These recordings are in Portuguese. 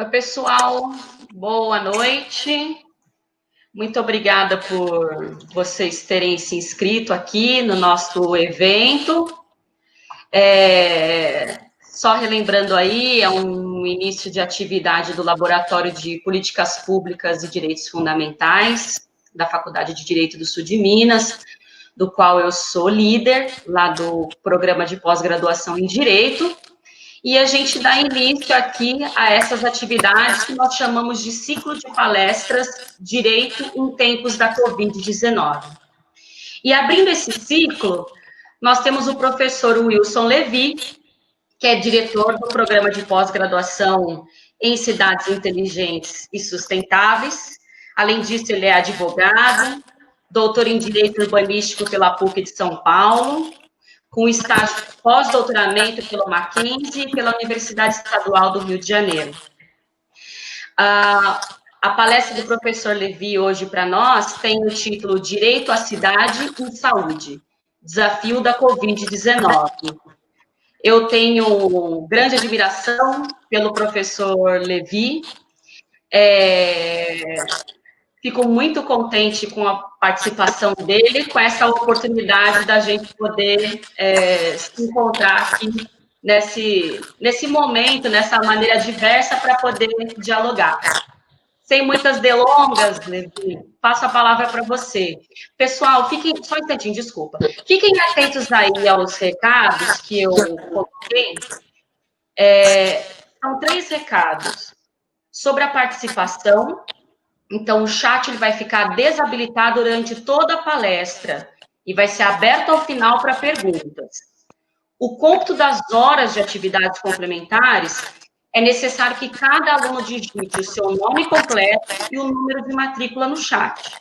Oi, pessoal, boa noite. Muito obrigada por vocês terem se inscrito aqui no nosso evento. Só relembrando aí, é um início de atividade do Laboratório de Políticas Públicas e Direitos Fundamentais, da Faculdade de Direito do Sul de Minas, do qual eu sou líder, lá do Programa de Pós-Graduação em Direito. E a gente dá início aqui a essas atividades que nós chamamos de ciclo de palestras Direito em Tempos da Covid-19. E abrindo esse ciclo, nós temos o professor Wilson Levi, que é diretor do Programa de Pós-Graduação em Cidades Inteligentes e Sustentáveis. Além disso, ele é advogado, doutor em Direito Urbanístico pela PUC de São Paulo, com estágio pós-doutoramento pelo Mackenzie e pela Universidade Estadual do Rio de Janeiro. A palestra do professor Levi hoje para nós tem o título Direito à Cidade e Saúde, Desafio da Covid-19. Eu tenho grande admiração pelo professor Levi, fico muito contente com a participação dele, com essa oportunidade da gente poder se encontrar aqui nesse momento, nessa maneira diversa para poder dialogar. Sem muitas delongas, Levi, passo a palavra para você. Pessoal, fiquem, só um instantinho, desculpa. Fiquem atentos aí aos recados que eu coloquei. São 3 recados sobre a participação. Então, o chat ele vai ficar desabilitado durante toda a palestra e vai ser aberto ao final para perguntas. O cômputo das horas de atividades complementares é necessário que cada aluno digite o seu nome completo e o número de matrícula no chat,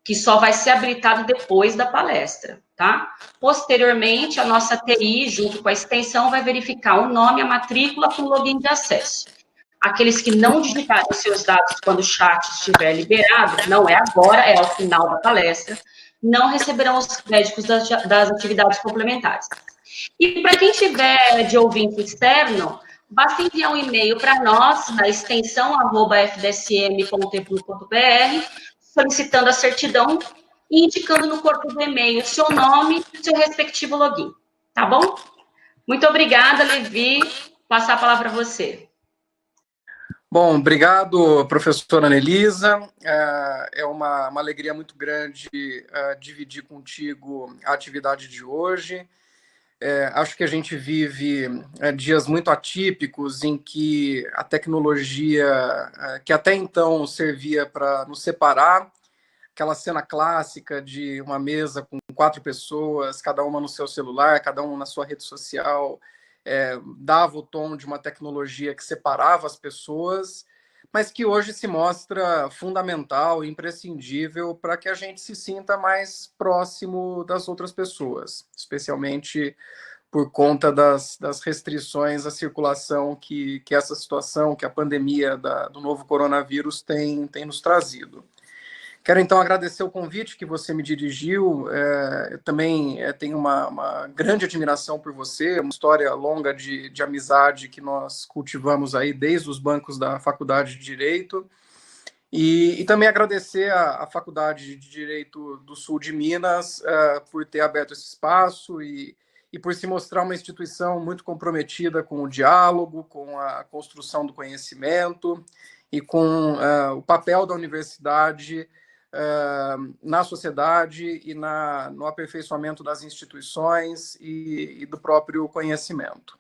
que só vai ser habilitado depois da palestra, tá? Posteriormente, a nossa TI, junto com a extensão, vai verificar o nome, a matrícula com login de acesso. Aqueles que não digitarem seus dados quando o chat estiver liberado, não é agora, é ao final da palestra, não receberão os créditos das atividades complementares. E para quem tiver de ouvinte externo, basta enviar um e-mail para nós, na extensão @fdsm.edu.br, solicitando a certidão e indicando no corpo do e-mail seu nome e seu respectivo login, tá bom? Muito obrigada, Levi. Passar a palavra a você. Bom, obrigado, professora Anelisa. É uma alegria muito grande dividir contigo a atividade de hoje. Acho que a gente vive dias muito atípicos em que a tecnologia, que até então servia para nos separar, aquela cena clássica de uma mesa com 4 pessoas, cada uma no seu celular, cada uma na sua rede social, dava o tom de uma tecnologia que separava as pessoas, mas que hoje se mostra fundamental, imprescindível para que a gente se sinta mais próximo das outras pessoas, especialmente por conta das restrições à circulação que essa situação, que a pandemia do novo coronavírus tem nos trazido. Quero, então, agradecer o convite que você me dirigiu. Eu também tenho uma grande admiração por você, uma história longa de amizade que nós cultivamos aí desde os bancos da Faculdade de Direito. E também agradecer à Faculdade de Direito do Sul de Minas por ter aberto esse espaço e por se mostrar uma instituição muito comprometida com o diálogo, com a construção do conhecimento e com o papel da universidade na sociedade e no aperfeiçoamento das instituições e do próprio conhecimento.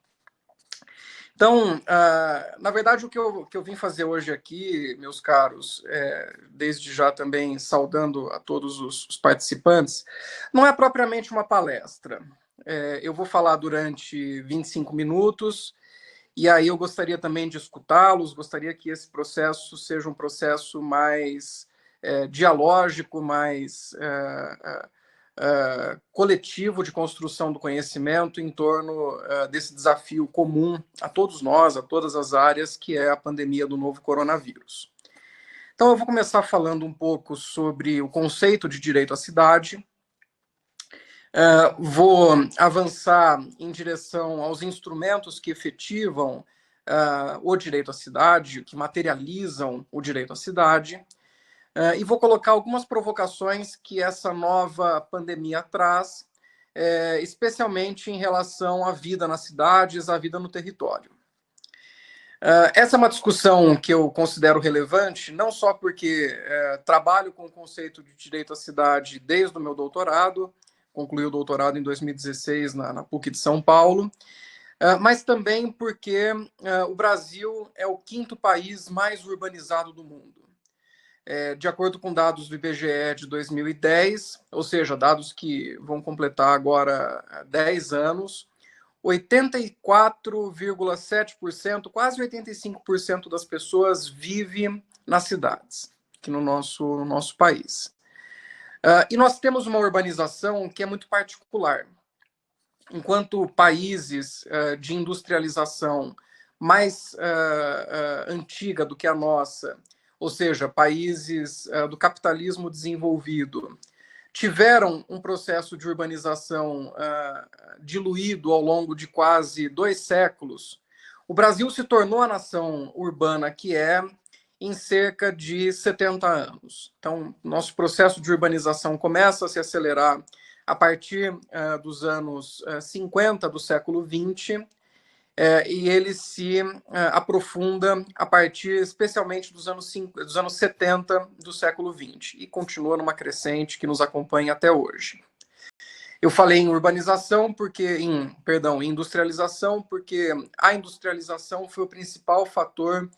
Então, na verdade, o que eu vim fazer hoje aqui, meus caros, desde já também saudando a todos os participantes, não é propriamente uma palestra. Eu vou falar durante 25 minutos, e aí eu gostaria também de escutá-los, gostaria que esse processo seja um processo mais dialógico, mais coletivo de construção do conhecimento em torno desse desafio comum a todos nós, a todas as áreas, que é a pandemia do novo coronavírus. Então, eu vou começar falando um pouco sobre o conceito de direito à cidade, vou avançar em direção aos instrumentos que efetivam o direito à cidade, que materializam o direito à cidade, e vou colocar algumas provocações que essa nova pandemia traz, especialmente em relação à vida nas cidades, à vida no território. Essa é uma discussão que eu considero relevante, não só porque trabalho com o conceito de direito à cidade desde o meu doutorado, concluí o doutorado em 2016 na PUC de São Paulo, mas também porque o Brasil é o 5º país mais urbanizado do mundo. De acordo com dados do IBGE de 2010, ou seja, dados que vão completar agora 10 anos, 84,7%, quase 85% das pessoas vivem nas cidades, aqui no nosso país. E nós temos uma urbanização que é muito particular. Enquanto países de industrialização mais antiga do que a nossa, ou seja, países do capitalismo desenvolvido, tiveram um processo de urbanização diluído ao longo de quase 2 séculos, o Brasil se tornou a nação urbana que é em cerca de 70 anos. Então, nosso processo de urbanização começa a se acelerar a partir dos anos 50 do século XX, e ele se aprofunda a partir, especialmente, dos anos 70 do século XX, e continua numa crescente que nos acompanha até hoje. Eu falei em urbanização, em industrialização, porque a industrialização foi o principal fator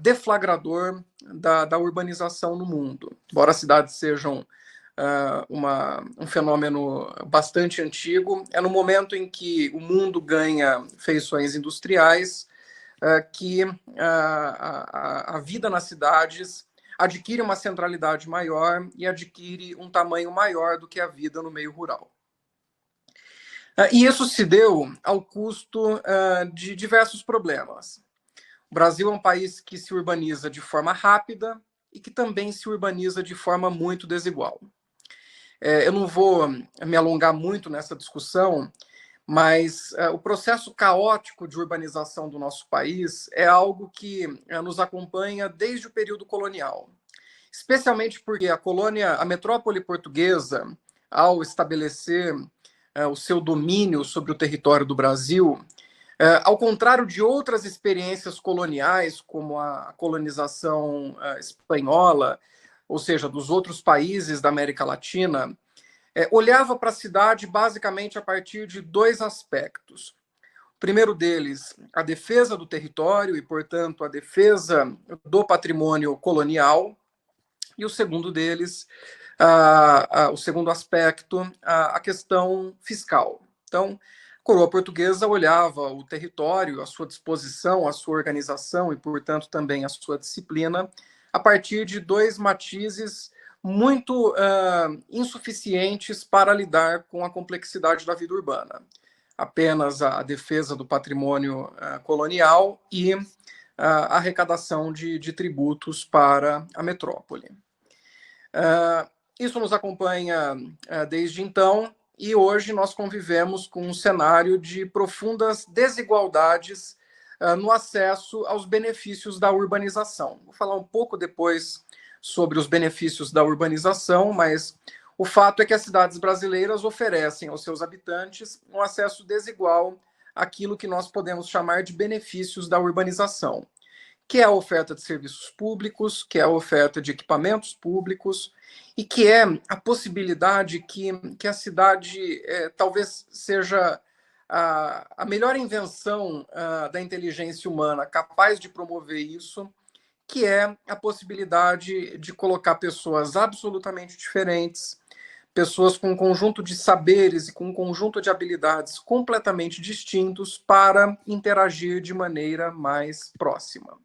deflagrador da urbanização no mundo. Embora as cidades sejam um fenômeno bastante antigo, é no momento em que o mundo ganha feições industriais que a vida nas cidades adquire uma centralidade maior e adquire um tamanho maior do que a vida no meio rural. E isso se deu ao custo de diversos problemas. O Brasil é um país que se urbaniza de forma rápida e que também se urbaniza de forma muito desigual. Eu não vou me alongar muito nessa discussão, mas o processo caótico de urbanização do nosso país é algo que nos acompanha desde o período colonial, especialmente porque a metrópole portuguesa, ao estabelecer o seu domínio sobre o território do Brasil, ao contrário de outras experiências coloniais, como a colonização espanhola, ou seja, dos outros países da América Latina, olhava para a cidade basicamente a partir de 2 aspectos. O primeiro deles, a defesa do território e, portanto, a defesa do patrimônio colonial. E o segundo deles, o segundo aspecto, a questão fiscal. Então, a coroa portuguesa olhava o território, a sua disposição, a sua organização e, portanto, também a sua disciplina, a partir de 2 matizes muito insuficientes para lidar com a complexidade da vida urbana. Apenas a defesa do patrimônio colonial e a arrecadação de tributos para a metrópole. Isso nos acompanha desde então, e hoje nós convivemos com um cenário de profundas desigualdades no acesso aos benefícios da urbanização. Vou falar um pouco depois sobre os benefícios da urbanização, mas o fato é que as cidades brasileiras oferecem aos seus habitantes um acesso desigual àquilo que nós podemos chamar de benefícios da urbanização, que é a oferta de serviços públicos, que é a oferta de equipamentos públicos, e que é a possibilidade que a cidade talvez seja a melhor invenção da inteligência humana capaz de promover isso, que é a possibilidade de colocar pessoas absolutamente diferentes, pessoas com um conjunto de saberes e com um conjunto de habilidades completamente distintos para interagir de maneira mais próxima.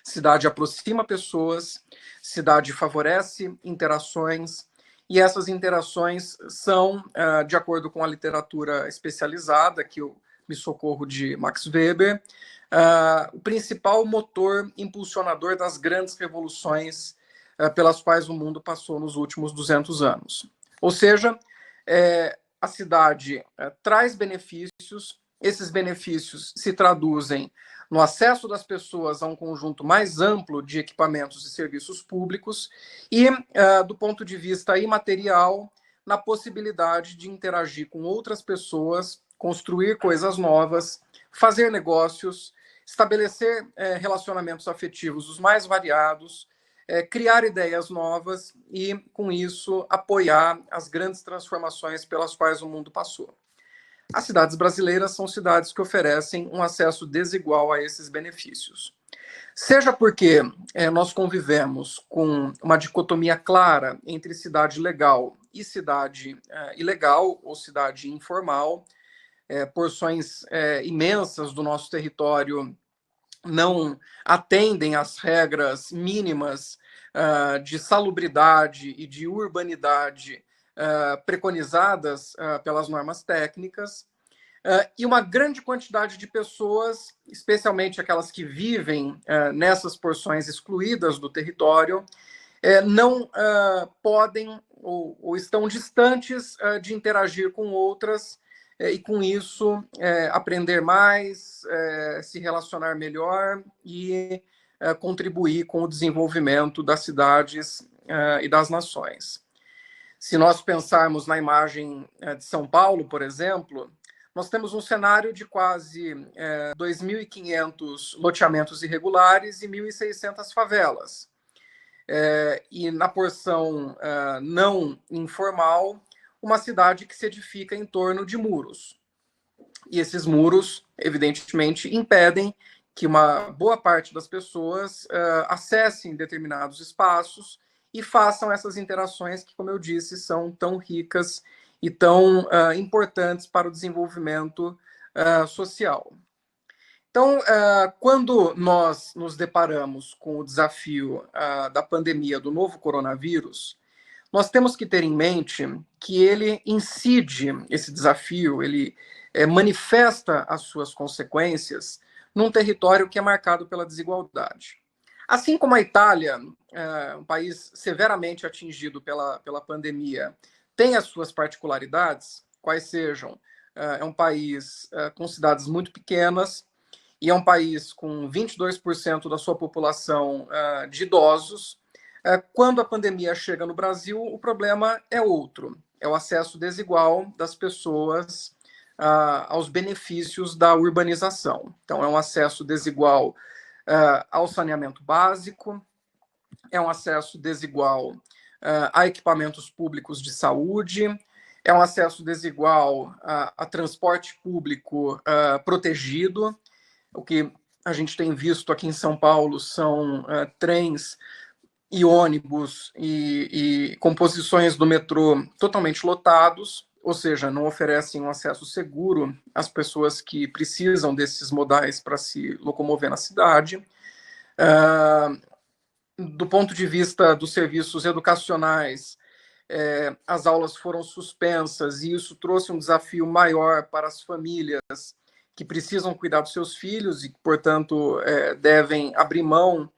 Cidade aproxima pessoas, cidade favorece interações, e essas interações são, de acordo com a literatura especializada, que eu me socorro de Max Weber, o principal motor impulsionador das grandes revoluções pelas quais o mundo passou nos últimos 200 anos. Ou seja, a cidade traz benefícios esses benefícios se traduzem no acesso das pessoas a um conjunto mais amplo de equipamentos e serviços públicos e, do ponto de vista imaterial, na possibilidade de interagir com outras pessoas, construir coisas novas, fazer negócios, estabelecer relacionamentos afetivos os mais variados, criar ideias novas e, com isso, apoiar as grandes transformações pelas quais o mundo passou. As cidades brasileiras são cidades que oferecem um acesso desigual a esses benefícios. Seja porque nós convivemos com uma dicotomia clara entre cidade legal e cidade ilegal ou cidade informal, porções imensas do nosso território não atendem às regras mínimas de salubridade e de urbanidade preconizadas pelas normas técnicas, e uma grande quantidade de pessoas, especialmente aquelas que vivem nessas porções excluídas do território, não podem ou estão distantes de interagir com outras e, com isso, aprender mais, se relacionar melhor e contribuir com o desenvolvimento das cidades e das nações. Se nós pensarmos na imagem de São Paulo, por exemplo, nós temos um cenário de quase 2.500 loteamentos irregulares e 1.600 favelas. E na porção não informal, uma cidade que se edifica em torno de muros. E esses muros, evidentemente, impedem que uma boa parte das pessoas acessem determinados espaços e façam essas interações que, como eu disse, são tão ricas e tão importantes para o desenvolvimento social. Então, quando nós nos deparamos com o desafio da pandemia do novo coronavírus, nós temos que ter em mente que ele incide esse desafio, ele manifesta as suas consequências num território que é marcado pela desigualdade. Assim como a Itália, um país severamente atingido pela pandemia, tem as suas particularidades, quais sejam, é um país com cidades muito pequenas e é um país com 22% da sua população de idosos. Quando a pandemia chega no Brasil, o problema é outro, é o acesso desigual das pessoas aos benefícios da urbanização. Então, é um acesso desigual ao saneamento básico, é um acesso desigual a equipamentos públicos de saúde, é um acesso desigual a transporte público protegido. O que a gente tem visto aqui em São Paulo são trens e ônibus e composições do metrô totalmente lotados, ou seja, não oferecem um acesso seguro às pessoas que precisam desses modais para se locomover na cidade. Do ponto de vista dos serviços educacionais, as aulas foram suspensas e isso trouxe um desafio maior para as famílias que precisam cuidar dos seus filhos e, portanto, devem abrir mão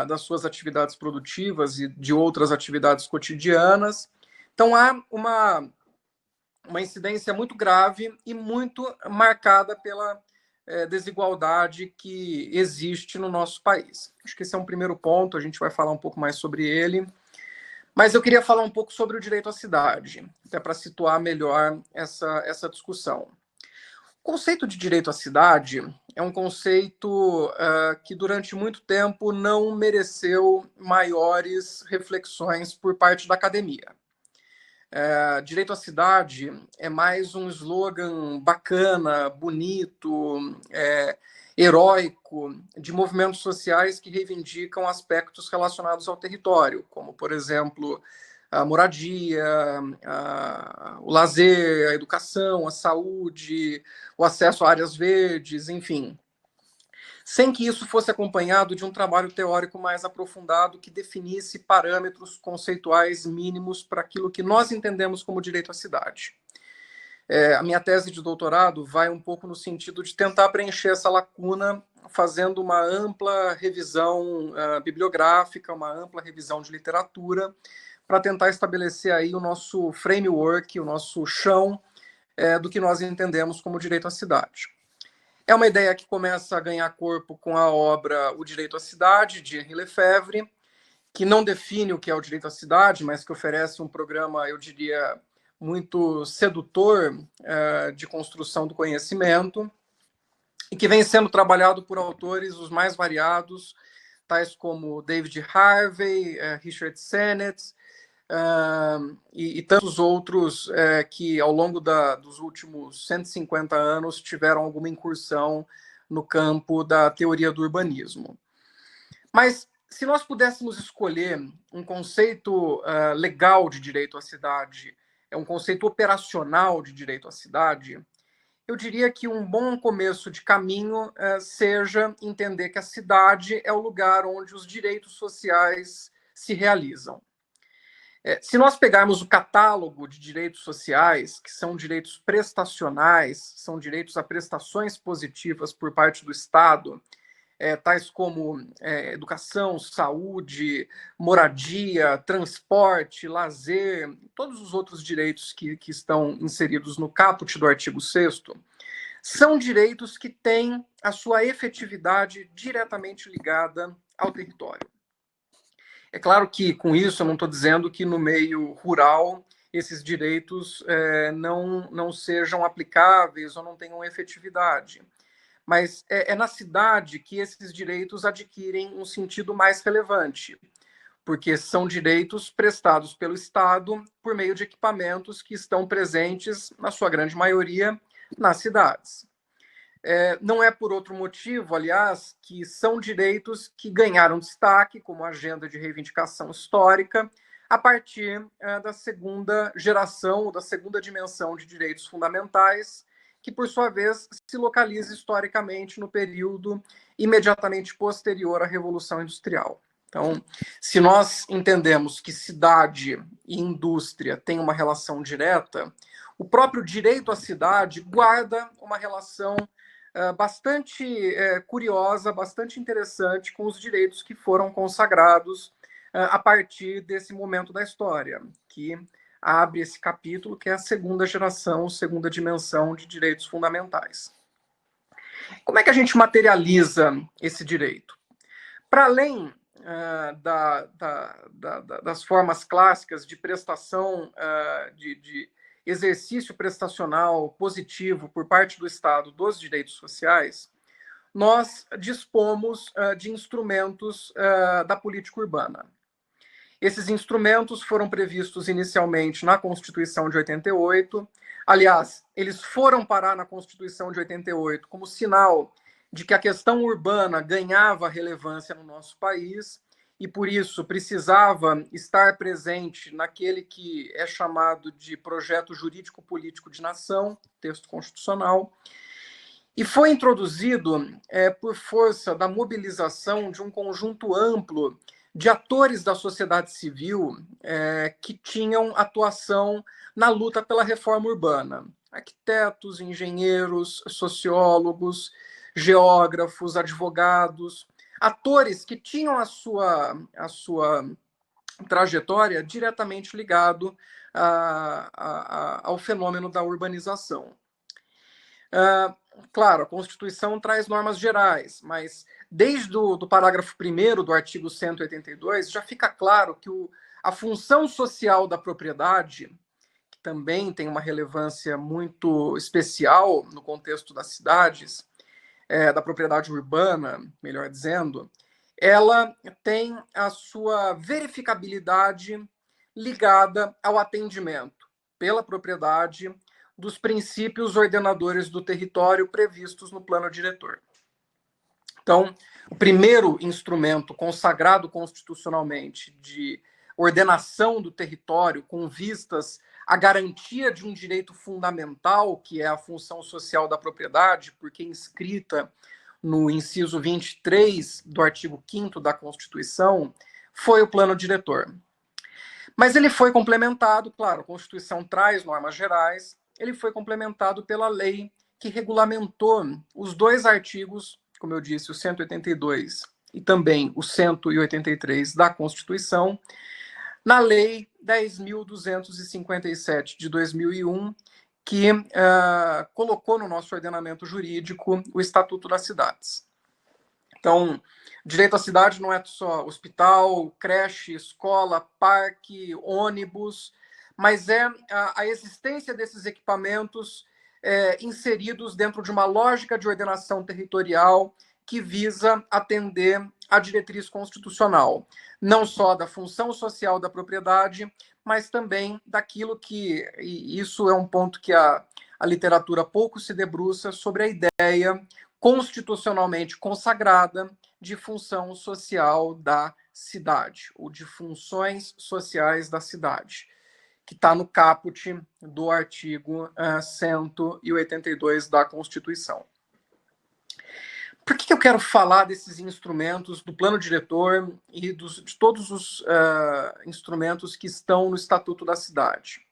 das suas atividades produtivas e de outras atividades cotidianas. Então, há uma incidência muito grave e muito marcada pela desigualdade que existe no nosso país. Acho que esse é um primeiro ponto, a gente vai falar um pouco mais sobre ele. Mas eu queria falar um pouco sobre o direito à cidade, até para situar melhor essa discussão. O conceito de direito à cidade é um conceito que durante muito tempo não mereceu maiores reflexões por parte da academia. Direito à cidade é mais um slogan bacana, bonito, heróico, de movimentos sociais que reivindicam aspectos relacionados ao território, como, por exemplo, a moradia, o lazer, a educação, a saúde, o acesso a áreas verdes, enfim. Sem que isso fosse acompanhado de um trabalho teórico mais aprofundado que definisse parâmetros conceituais mínimos para aquilo que nós entendemos como direito à cidade. A minha tese de doutorado vai um pouco no sentido de tentar preencher essa lacuna, fazendo uma ampla revisão bibliográfica, uma ampla revisão de literatura, para tentar estabelecer aí o nosso framework, o nosso chão do que nós entendemos como direito à cidade. É uma ideia que começa a ganhar corpo com a obra O Direito à Cidade, de Henri Lefebvre, que não define o que é o direito à cidade, mas que oferece um programa, eu diria, muito sedutor de construção do conhecimento, e que vem sendo trabalhado por autores os mais variados, tais como David Harvey, Richard Sennett, e tantos outros que, ao longo dos últimos 150 anos, tiveram alguma incursão no campo da teoria do urbanismo. Mas, se nós pudéssemos escolher um conceito legal de direito à cidade, um conceito operacional de direito à cidade, eu diria que um bom começo de caminho seja entender que a cidade é o lugar onde os direitos sociais se realizam. Se nós pegarmos o catálogo de direitos sociais, que são direitos prestacionais, são direitos a prestações positivas por parte do Estado, tais como educação, saúde, moradia, transporte, lazer, todos os outros direitos que estão inseridos no caput do artigo 6º, são direitos que têm a sua efetividade diretamente ligada ao território. É claro que, com isso, eu não estou dizendo que no meio rural esses direitos não sejam aplicáveis ou não tenham efetividade. Mas é na cidade que esses direitos adquirem um sentido mais relevante, porque são direitos prestados pelo Estado por meio de equipamentos que estão presentes, na sua grande maioria, nas cidades. Não é por outro motivo, aliás, que são direitos que ganharam destaque como agenda de reivindicação histórica a partir da segunda geração, da segunda dimensão de direitos fundamentais, que, por sua vez, se localiza historicamente no período imediatamente posterior à Revolução Industrial. Então, se nós entendemos que cidade e indústria têm uma relação direta, o próprio direito à cidade guarda uma relação bastante curiosa, bastante interessante com os direitos que foram consagrados a partir desse momento da história, que abre esse capítulo, que é a segunda geração, segunda dimensão de direitos fundamentais. Como é que a gente materializa esse direito? Para além das formas clássicas de prestação, de exercício prestacional positivo por parte do Estado dos direitos sociais, nós dispomos de instrumentos da política urbana. Esses instrumentos foram previstos inicialmente na Constituição de 88. Aliás, eles foram parar na Constituição de 88 como sinal de que a questão urbana ganhava relevância no nosso país e, por isso, precisava estar presente naquele que é chamado de projeto jurídico-político de nação, texto constitucional, e foi introduzido por força da mobilização de um conjunto amplo de atores da sociedade civil que tinham atuação na luta pela reforma urbana. Arquitetos, engenheiros, sociólogos, geógrafos, advogados, atores que tinham a sua trajetória diretamente ligado ao fenômeno da urbanização. Claro, a Constituição traz normas gerais, mas desde o parágrafo 1º do artigo 182, já fica claro que a função social da propriedade, que também tem uma relevância muito especial no contexto das cidades, da propriedade urbana, melhor dizendo, ela tem a sua verificabilidade ligada ao atendimento pela propriedade dos princípios ordenadores do território previstos no plano diretor. Então, o primeiro instrumento consagrado constitucionalmente de ordenação do território com vistas à garantia de um direito fundamental, que é a função social da propriedade, porque inscrita no inciso 23 do artigo 5º da Constituição, foi o plano diretor. Mas ele foi complementado, claro, a Constituição traz normas gerais, ele foi complementado pela lei que regulamentou os dois artigos, como eu disse, o 182 e também o 183 da Constituição, na Lei 10.257 de 2001, que colocou no nosso ordenamento jurídico o Estatuto das Cidades. Então, direito à cidade não é só hospital, creche, escola, parque, ônibus, mas é a existência desses equipamentos inseridos dentro de uma lógica de ordenação territorial que visa atender à diretriz constitucional, não só da função social da propriedade, mas também daquilo que, e isso é um ponto que a literatura pouco se debruça, sobre a ideia constitucionalmente consagrada de função social da cidade, ou de funções sociais da cidade, que está no caput do artigo 182 da Constituição. Por que eu quero falar desses instrumentos, do plano diretor e de todos os instrumentos que estão no Estatuto da Cidade?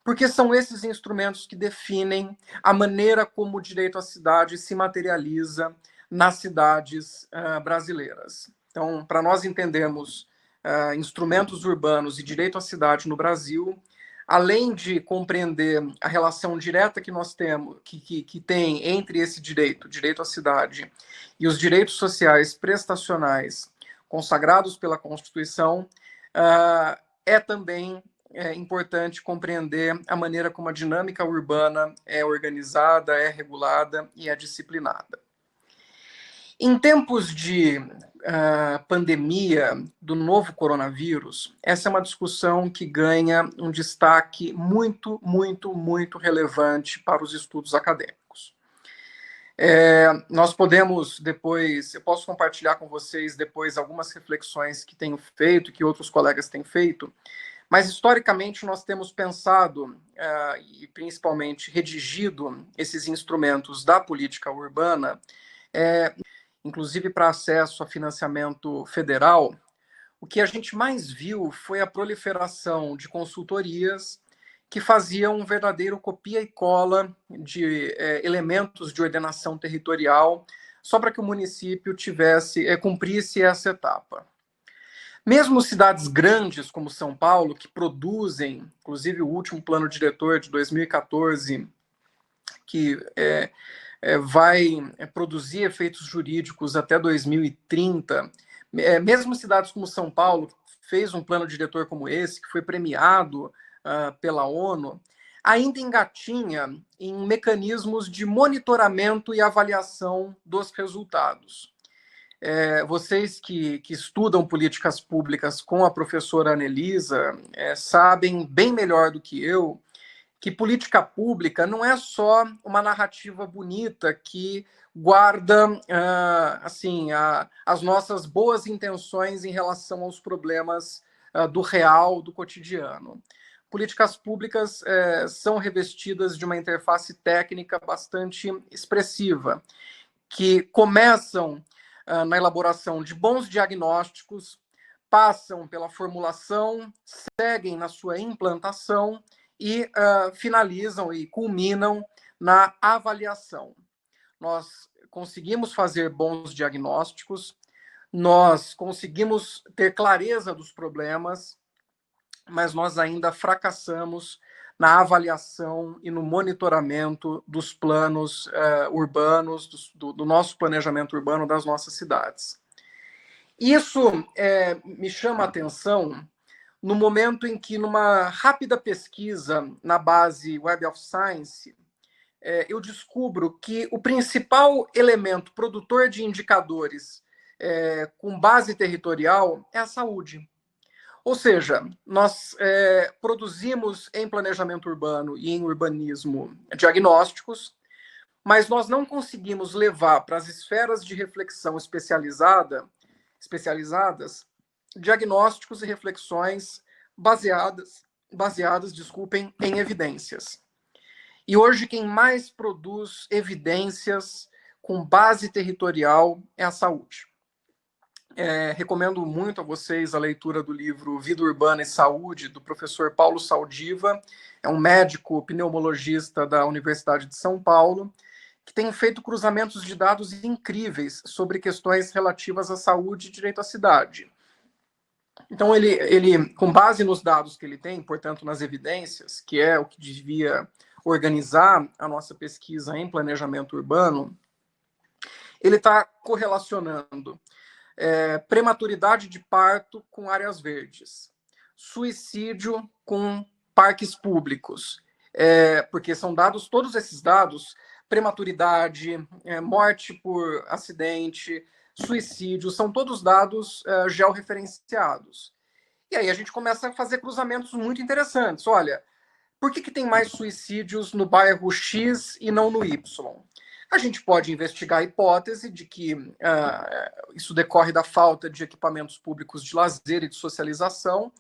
Porque são esses instrumentos que definem a maneira como o direito à cidade se materializa nas cidades brasileiras. Então, para nós entendermos instrumentos urbanos e direito à cidade no Brasil, além de compreender a relação direta que nós temos, que tem entre esse direito à cidade, e os direitos sociais prestacionais consagrados pela Constituição, é também importante compreender a maneira como a dinâmica urbana é organizada, é regulada e é disciplinada. Em tempos de pandemia do novo coronavírus, essa é uma discussão que ganha um destaque muito, muito, muito relevante para os estudos acadêmicos. Nós podemos depois, eu posso compartilhar com vocês depois algumas reflexões que tenho feito, que outros colegas têm feito, mas historicamente nós temos pensado e principalmente redigido esses instrumentos da política urbana, inclusive para acesso a financiamento federal. O que a gente mais viu foi a proliferação de consultorias que faziam um verdadeiro copia e cola de elementos de ordenação territorial só para que o município cumprisse essa etapa. Mesmo cidades grandes como São Paulo, que produzem, inclusive o último plano diretor de 2014, que vai produzir efeitos jurídicos até 2030, mesmo cidades como São Paulo, que fez um plano diretor como esse, que foi premiado pela ONU, ainda engatinha em mecanismos de monitoramento e avaliação dos resultados. Vocês que estudam políticas públicas com a professora Anelisa sabem bem melhor do que eu que política pública não é só uma narrativa bonita que guarda as nossas boas intenções em relação aos problemas do real, do cotidiano. Políticas públicas são revestidas de uma interface técnica bastante expressiva, que começam na elaboração de bons diagnósticos, passam pela formulação, seguem na sua implantação e finalizam e culminam na avaliação. Nós conseguimos fazer bons diagnósticos, nós conseguimos ter clareza dos problemas, mas nós ainda fracassamos na avaliação e no monitoramento dos planos urbanos, do nosso planejamento urbano das nossas cidades. Isso me chama a atenção no momento em que, numa rápida pesquisa na base Web of Science, eu descubro que o principal elemento produtor de indicadores com base territorial é a saúde. Ou seja, nós produzimos em planejamento urbano e em urbanismo diagnósticos, mas nós não conseguimos levar para as esferas de reflexão especializadas diagnósticos e reflexões baseadas, em evidências. E hoje quem mais produz evidências com base territorial é a saúde. Recomendo muito a vocês a leitura do livro Vida Urbana e Saúde, do professor Paulo Saldiva, é um médico pneumologista da Universidade de São Paulo, que tem feito cruzamentos de dados incríveis sobre questões relativas à saúde e direito à cidade. Então, ele, com base nos dados que ele tem, portanto, nas evidências, que é o que devia organizar a nossa pesquisa em planejamento urbano, ele está correlacionando prematuridade de parto com áreas verdes, suicídio com parques públicos, porque são dados, todos esses dados, prematuridade, morte por acidente, suicídio, são todos dados georreferenciados. E aí a gente começa a fazer cruzamentos muito interessantes. Olha, por que tem mais suicídios no bairro X e não no Y? A gente pode investigar a hipótese de que isso decorre da falta de equipamentos públicos de lazer e de socialização,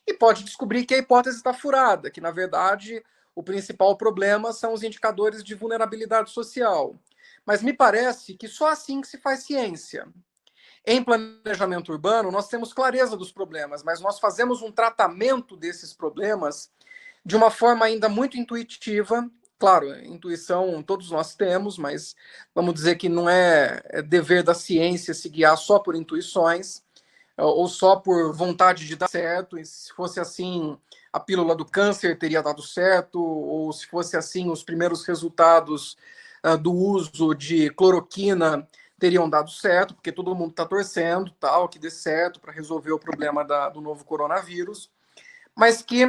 e pode descobrir que a hipótese está furada, que, na verdade, o principal problema são os indicadores de vulnerabilidade social. Mas me parece que só assim que se faz ciência. Em planejamento urbano, nós temos clareza dos problemas, mas nós fazemos um tratamento desses problemas de uma forma ainda muito intuitiva. Claro, intuição todos nós temos, mas vamos dizer que não é dever da ciência se guiar só por intuições ou só por vontade de dar certo. E se fosse assim, a pílula do câncer teria dado certo, ou se fosse assim, os primeiros resultados do uso de cloroquina teriam dado certo, porque todo mundo está torcendo, tal, que dê certo para resolver o problema do novo coronavírus, mas que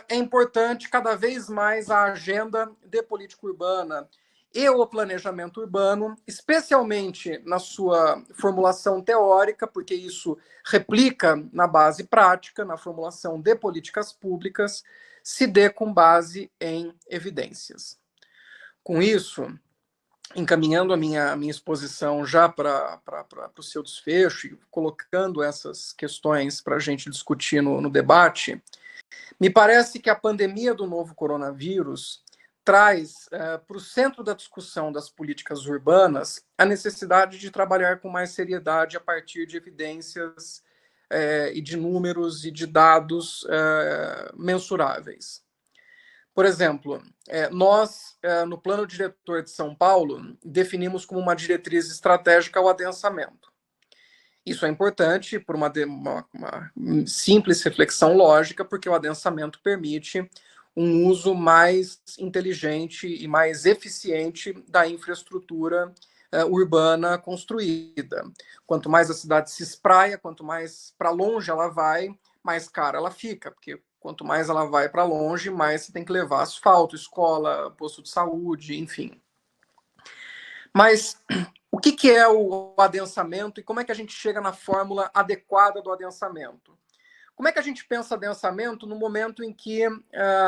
é importante cada vez mais a agenda de política urbana e o planejamento urbano, especialmente na sua formulação teórica, porque isso replica na base prática, na formulação de políticas públicas, se dê com base em evidências. Com isso, encaminhando a minha exposição já para o seu desfecho e colocando essas questões para a gente discutir no debate, me parece que a pandemia do novo coronavírus traz para o centro da discussão das políticas urbanas a necessidade de trabalhar com mais seriedade a partir de evidências e de números e de dados mensuráveis. Por exemplo, nós, no Plano Diretor de São Paulo, definimos como uma diretriz estratégica o adensamento. Isso é importante por uma simples reflexão lógica, porque o adensamento permite um uso mais inteligente e mais eficiente da infraestrutura urbana construída. Quanto mais a cidade se espraia, quanto mais para longe ela vai, mais cara ela fica, porque quanto mais ela vai para longe, mais você tem que levar asfalto, escola, posto de saúde, enfim. Mas o que é o adensamento e como é que a gente chega na fórmula adequada do adensamento? Como é que a gente pensa adensamento no momento em que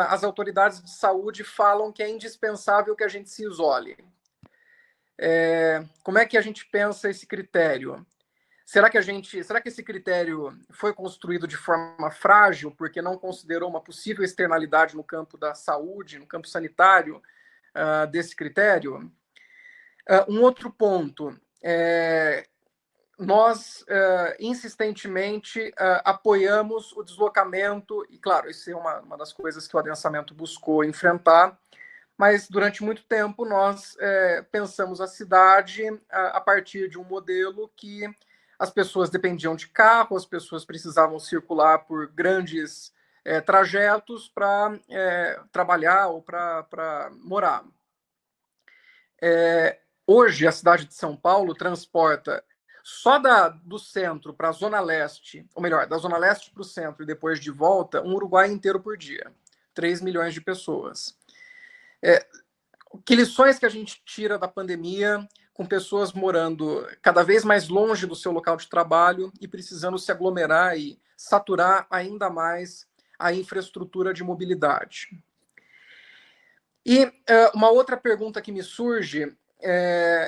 as autoridades de saúde falam que é indispensável que a gente se isole? Como é que a gente pensa esse critério? Será que esse critério foi construído de forma frágil porque não considerou uma possível externalidade no campo da saúde, no campo sanitário desse critério? Um outro ponto, nós insistentemente apoiamos o deslocamento, e claro, isso é uma das coisas que o adensamento buscou enfrentar, mas durante muito tempo nós pensamos a cidade a partir de um modelo que as pessoas dependiam de carro, as pessoas precisavam circular por grandes trajetos para trabalhar ou para morar. Hoje, a cidade de São Paulo transporta só do centro para a Zona Leste, ou melhor, da Zona Leste para o centro e depois de volta, um Uruguai inteiro por dia. 3 milhões de pessoas. Que lições que a gente tira da pandemia com pessoas morando cada vez mais longe do seu local de trabalho e precisando se aglomerar e saturar ainda mais a infraestrutura de mobilidade? E uma outra pergunta que me surge,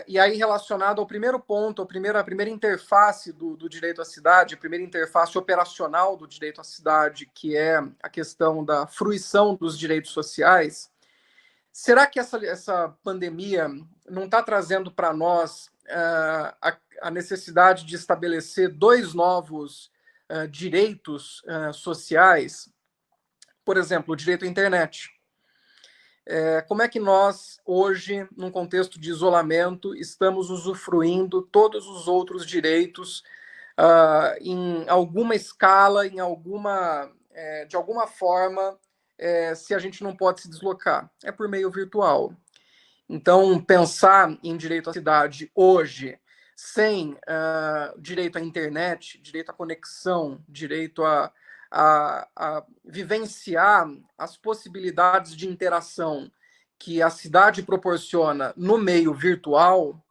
e aí relacionado ao primeiro ponto, a primeira interface do direito à cidade, a primeira interface operacional do direito à cidade, que é a questão da fruição dos direitos sociais. Será que essa pandemia não está trazendo para nós a necessidade de estabelecer 2 novos direitos sociais? Por exemplo, o direito à internet. Como é que nós, hoje, num contexto de isolamento, estamos usufruindo todos os outros direitos em alguma escala, de alguma forma, se a gente não pode se deslocar? É por meio virtual. Então, pensar em direito à cidade hoje, sem direito à internet, direito à conexão, direito a vivenciar as possibilidades de interação que a cidade proporciona no meio virtual,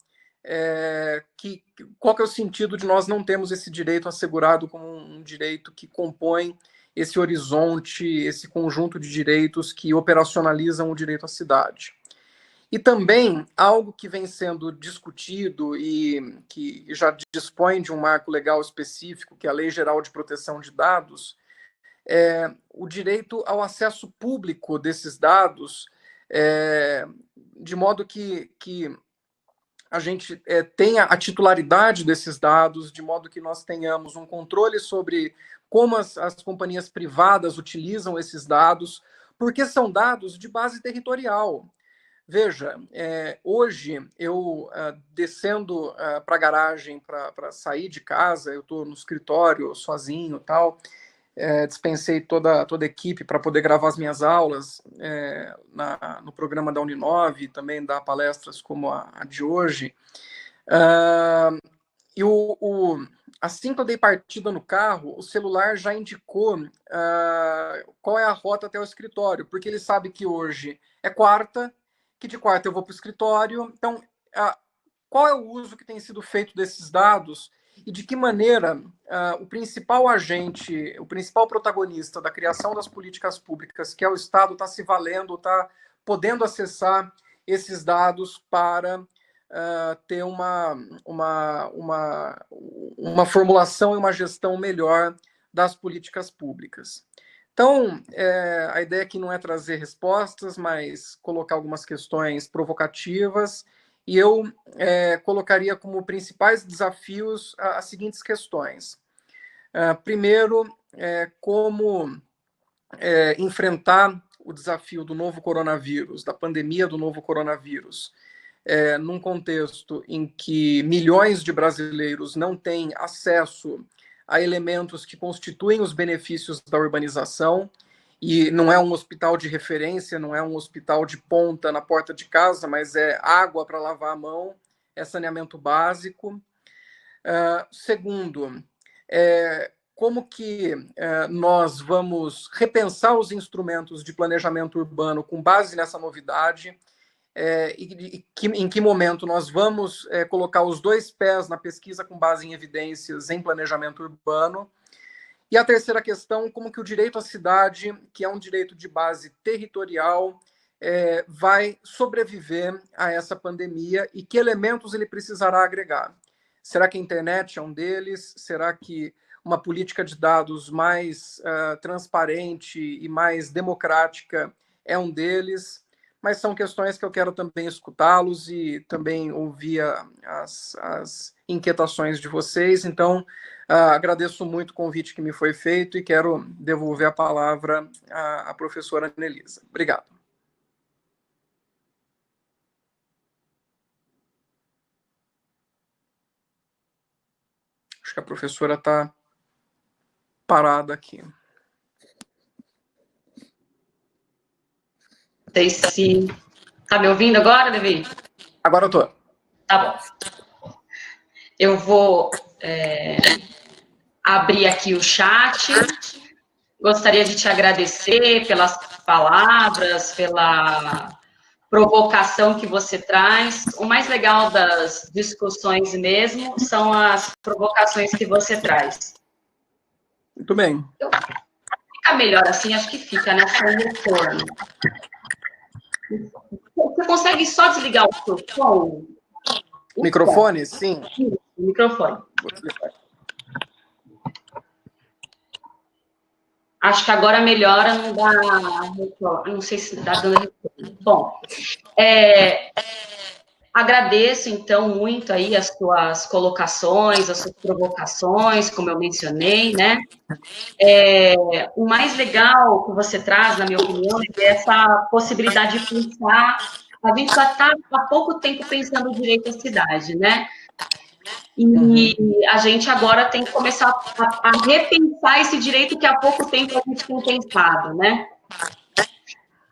qual que é o sentido de nós não termos esse direito assegurado como um direito que compõe esse horizonte, esse conjunto de direitos que operacionalizam o direito à cidade? E também algo que vem sendo discutido e que já dispõe de um marco legal específico, que é a Lei Geral de Proteção de Dados, é o direito ao acesso público desses dados, de modo que a gente tenha a titularidade desses dados, de modo que nós tenhamos um controle sobre como as companhias privadas utilizam esses dados, porque são dados de base territorial. Veja, hoje eu descendo para a garagem para sair de casa, eu estou no escritório sozinho, tal, dispensei toda a equipe para poder gravar as minhas aulas no programa da Uninove, também dar palestras como a de hoje. E assim que eu dei partida no carro, o celular já indicou qual é a rota até o escritório, porque ele sabe que hoje é quarta, que de quarta eu vou para o escritório. Então, qual é o uso que tem sido feito desses dados e de que maneira o principal agente, o principal protagonista da criação das políticas públicas, que é o Estado, está se valendo, está podendo acessar esses dados para ter uma formulação e uma gestão melhor das políticas públicas. Então, a ideia aqui não é trazer respostas, mas colocar algumas questões provocativas, e eu colocaria como principais desafios as seguintes questões. Primeiro, como enfrentar o desafio do novo coronavírus, da pandemia do novo coronavírus, num contexto em que milhões de brasileiros não têm acesso a elementos que constituem os benefícios da urbanização, e não é um hospital de referência, não é um hospital de ponta na porta de casa, mas é água para lavar a mão, é saneamento básico. Segundo, como que nós vamos repensar os instrumentos de planejamento urbano com base nessa novidade, em que momento nós vamos colocar os dois pés na pesquisa com base em evidências em planejamento urbano. E a terceira questão, como que o direito à cidade, que é um direito de base territorial, vai sobreviver a essa pandemia e que elementos ele precisará agregar. Será que a internet é um deles? Será que uma política de dados mais transparente e mais democrática é um deles? Mas são questões que eu quero também escutá-los e também ouvir as inquietações de vocês. Então, agradeço muito o convite que me foi feito e quero devolver a palavra à professora Annelisa. Obrigado. Acho que a professora está parada aqui. Sei se... Tá me ouvindo agora, Levi? Agora eu tô. Tá bom. Eu vou abrir aqui o chat. Gostaria de te agradecer pelas palavras, pela provocação que você traz. O mais legal das discussões mesmo são as provocações que você traz. Muito bem. Fica melhor assim, acho que fica, né? Sem retorno. Você consegue só desligar o seu som? Microfone? Sim. Microfone. Acho que agora melhora, não dá... Não sei se dá dando retorno. Bom, agradeço, então, muito aí as suas colocações, as suas provocações, como eu mencionei, né? O mais legal que você traz, na minha opinião, é essa possibilidade de pensar... A gente já está há pouco tempo pensando no direito à cidade, né? E a gente agora tem que começar a repensar esse direito que há pouco tempo a gente tem pensado, né?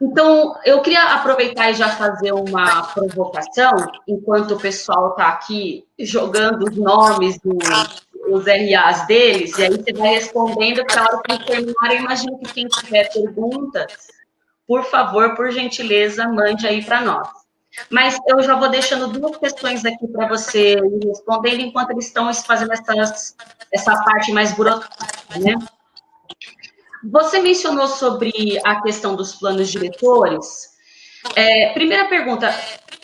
Então, eu queria aproveitar e já fazer uma provocação, enquanto o pessoal está aqui jogando os nomes os RAs deles, e aí você vai respondendo, porque a hora que eles terminarem, eu imagino que quem tiver pergunta, por favor, por gentileza, mande aí para nós. Mas eu já vou deixando duas questões aqui para você ir respondendo, enquanto eles estão fazendo essa parte mais burocrática, né? Você mencionou sobre a questão dos planos diretores. Primeira pergunta,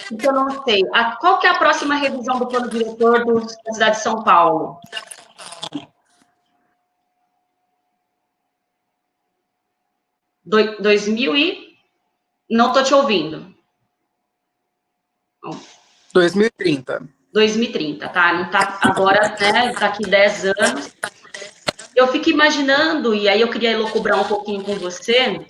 que eu não sei, qual que é a próxima revisão do plano diretor da cidade de São Paulo? 2000 e... Não estou te ouvindo. 2030. 2030, tá? Não tá agora, né? Daqui 10 anos. Eu fico imaginando, e aí eu queria elocubrar um pouquinho com você,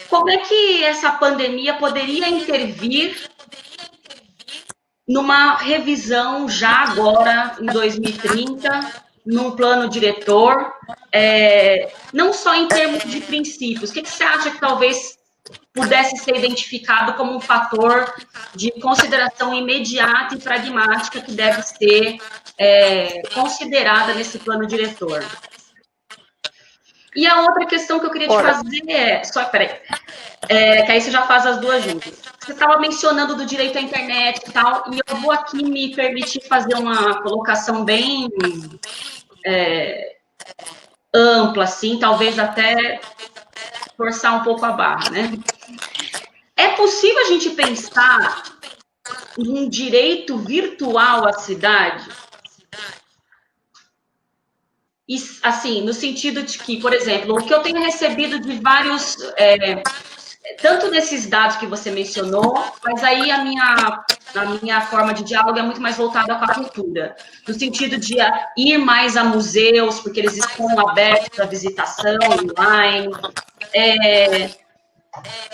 como é que essa pandemia poderia intervir numa revisão já agora, em 2030, num plano diretor, não só em termos de princípios. O que você acha que talvez pudesse ser identificado como um fator de consideração imediata e pragmática que deve ser considerada nesse plano diretor? E a outra questão que eu queria te fazer peraí, que aí você já faz as duas juntas. Você estava mencionando do direito à internet e tal, e eu vou aqui me permitir fazer uma colocação bem ampla, assim, talvez até forçar um pouco a barra, né? É possível a gente pensar em um direito virtual à cidade? E, assim, no sentido de que, por exemplo, o que eu tenho recebido de vários... tanto nesses dados que você mencionou, mas aí a minha forma de diálogo é muito mais voltada com a cultura, no sentido de ir mais a museus, porque eles estão abertos para visitação online,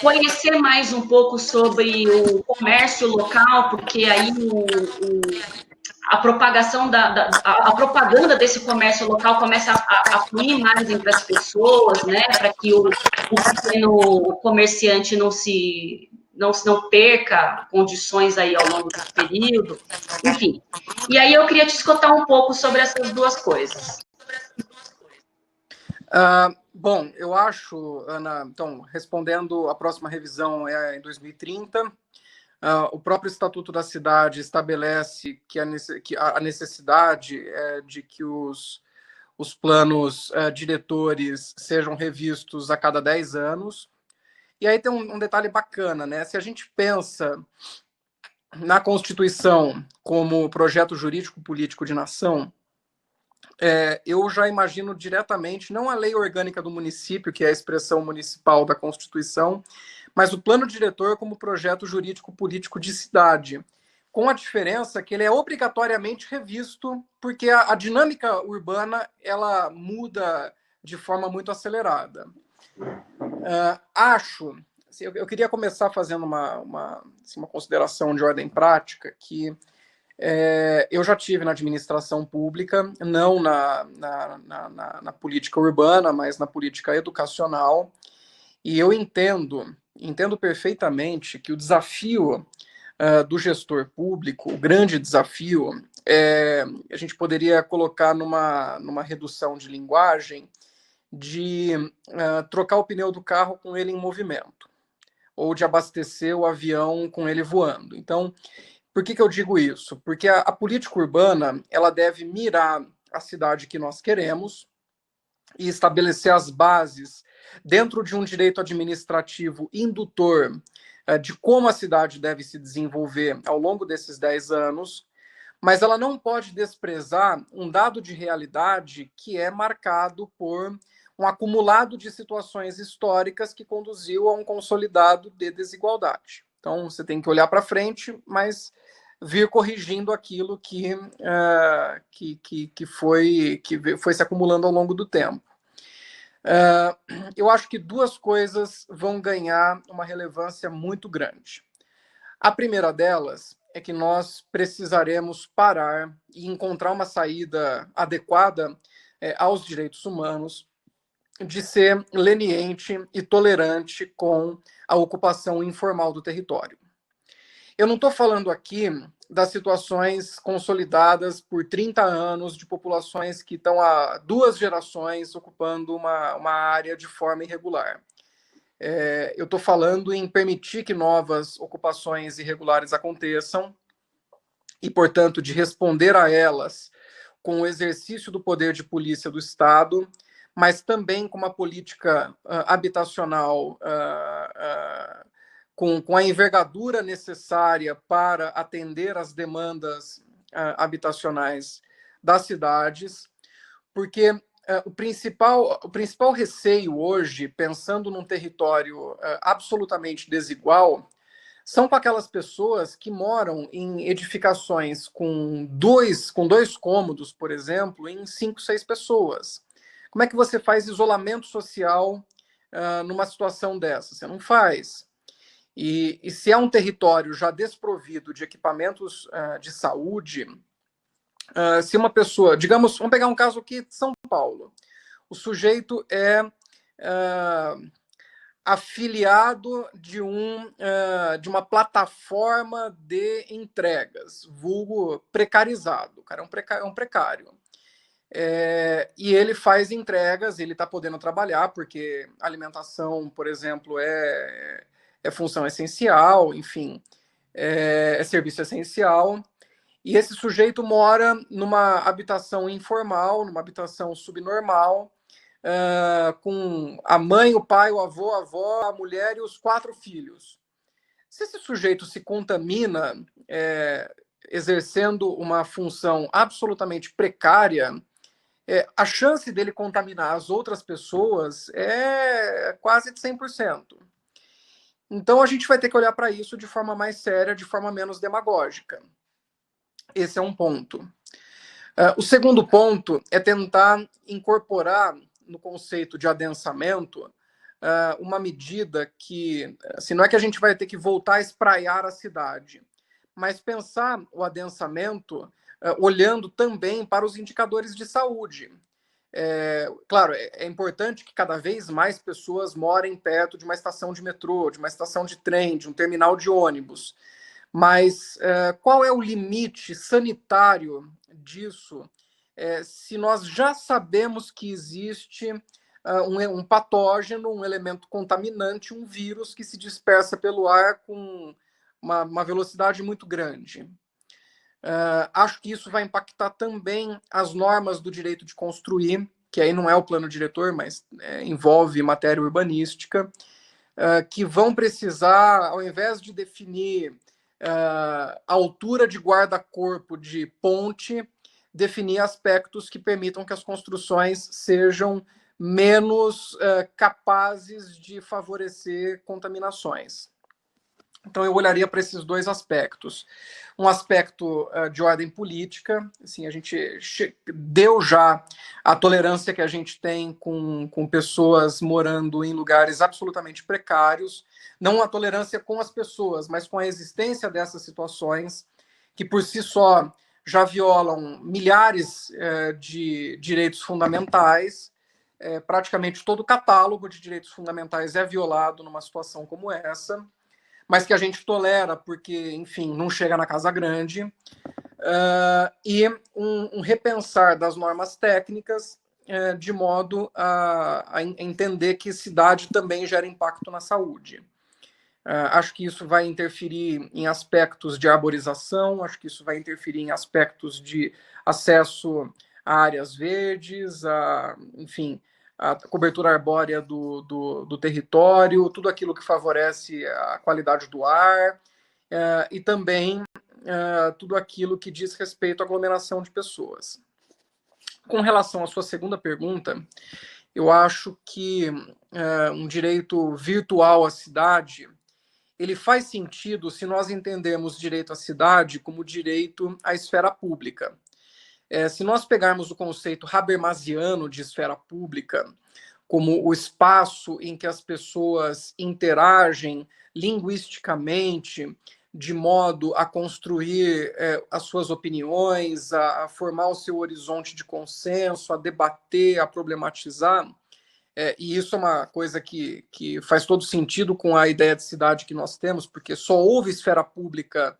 conhecer mais um pouco sobre o comércio local, porque aí a propagação a propaganda desse comércio local começa a fluir mais entre as pessoas, né, para que o pequeno comerciante não perca condições aí ao longo desse período, enfim. E aí eu queria te escutar um pouco sobre essas duas coisas. Bom, eu acho, Ana, então, respondendo, a próxima revisão é em 2030. O próprio Estatuto da Cidade estabelece que a necessidade de que os planos diretores sejam revistos a cada 10 anos. E aí tem um detalhe bacana, né? Se a gente pensa na Constituição como projeto jurídico-político de nação, eu já imagino diretamente, não a lei orgânica do município, que é a expressão municipal da Constituição, mas o plano diretor como projeto jurídico-político de cidade, com a diferença que ele é obrigatoriamente revisto, porque a dinâmica urbana ela muda de forma muito acelerada. Acho, assim, eu queria começar fazendo uma consideração de ordem prática, que eu já tive na administração pública, não na política urbana, mas na política educacional, e eu entendo perfeitamente que o desafio do gestor público, o grande desafio, a gente poderia colocar numa redução de linguagem, de trocar o pneu do carro com ele em movimento, ou de abastecer o avião com ele voando. Então, por que eu digo isso? Porque a política urbana ela deve mirar a cidade que nós queremos e estabelecer as bases dentro de um direito administrativo indutor de como a cidade deve se desenvolver ao longo desses 10 anos, mas ela não pode desprezar um dado de realidade que é marcado por um acumulado de situações históricas que conduziu a um consolidado de desigualdade. Então, você tem que olhar para frente, mas vir corrigindo aquilo que foi se acumulando ao longo do tempo. Eu acho que duas coisas vão ganhar uma relevância muito grande. A primeira delas é que nós precisaremos parar e encontrar uma saída adequada aos direitos humanos, de ser leniente e tolerante com a ocupação informal do território. Eu não estou falando aqui das situações consolidadas por 30 anos de populações que estão há 2 gerações ocupando uma área de forma irregular. Eu estou falando em permitir que novas ocupações irregulares aconteçam e, portanto, de responder a elas com o exercício do poder de polícia do Estado, mas também com uma política habitacional com a envergadura necessária para atender às demandas habitacionais das cidades, porque o principal receio hoje, pensando num território absolutamente desigual, são com aquelas pessoas que moram em edificações com dois cômodos, por exemplo, em 5, 6 pessoas. Como é que você faz isolamento social numa situação dessa? Você não faz. E se é um território já desprovido de equipamentos de saúde, se uma pessoa, digamos, vamos pegar um caso aqui de São Paulo, o sujeito é afiliado de uma plataforma de entregas, vulgo precarizado, o cara é um precário. E ele faz entregas, ele está podendo trabalhar, porque alimentação, por exemplo, é função essencial, enfim, é serviço essencial. E esse sujeito mora numa habitação informal, numa habitação subnormal, com a mãe, o pai, o avô, a avó, a mulher e os 4 filhos. Se esse sujeito se contamina exercendo uma função absolutamente precária, a chance dele contaminar as outras pessoas é quase de 100%. Então, a gente vai ter que olhar para isso de forma mais séria, de forma menos demagógica. Esse é um ponto. O segundo ponto é tentar incorporar no conceito de adensamento uma medida que, assim, não é que a gente vai ter que voltar a espraiar a cidade, mas pensar o adensamento olhando também para os indicadores de saúde. Claro, é importante que cada vez mais pessoas morem perto de uma estação de metrô, de uma estação de trem, de um terminal de ônibus. Mas qual é o limite sanitário disso se nós já sabemos que existe um patógeno, um elemento contaminante, um vírus que se dispersa pelo ar com uma velocidade muito grande? Acho que isso vai impactar também as normas do direito de construir, que aí não é o plano diretor, mas envolve matéria urbanística, que vão precisar, ao invés de definir altura de guarda-corpo de ponte, definir aspectos que permitam que as construções sejam menos capazes de favorecer contaminações. Então, eu olharia para esses 2 aspectos. Um aspecto de ordem política, assim, a gente deu já a tolerância que a gente tem com pessoas morando em lugares absolutamente precários, não a tolerância com as pessoas, mas com a existência dessas situações, que por si só já violam milhares de direitos fundamentais. Praticamente todo o catálogo de direitos fundamentais é violado numa situação como essa, mas que a gente tolera porque, enfim, não chega na casa grande, e um repensar das normas técnicas de modo a entender que cidade também gera impacto na saúde. Acho que isso vai interferir em aspectos de arborização, acho que isso vai interferir em aspectos de acesso a áreas verdes, enfim, a cobertura arbórea do território, tudo aquilo que favorece a qualidade do ar, e também tudo aquilo que diz respeito à aglomeração de pessoas. Com relação à sua segunda pergunta, eu acho que um direito virtual à cidade, ele faz sentido se nós entendermos direito à cidade como direito à esfera pública. Se nós pegarmos o conceito habermasiano de esfera pública, como o espaço em que as pessoas interagem linguisticamente, de modo a construir as suas opiniões, a formar o seu horizonte de consenso, a debater, a problematizar, E isso é uma coisa que faz todo sentido com a ideia de cidade que nós temos, porque só houve esfera pública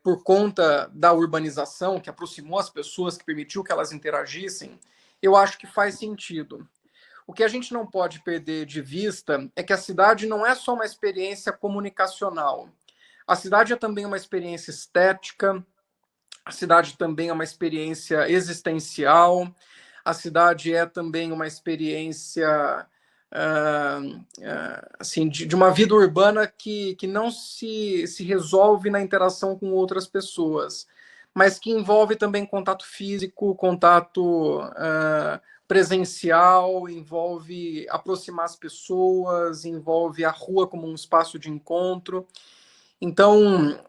por conta da urbanização, que aproximou as pessoas, que permitiu que elas interagissem. Eu acho que faz sentido. O que a gente não pode perder de vista é que a cidade não é só uma experiência comunicacional. A cidade é também uma experiência estética, a cidade também é uma experiência existencial, a cidade é também uma experiência assim, de uma vida urbana que não se resolve na interação com outras pessoas, mas que envolve também contato físico, contato presencial, envolve aproximar as pessoas, envolve a rua como um espaço de encontro. Então,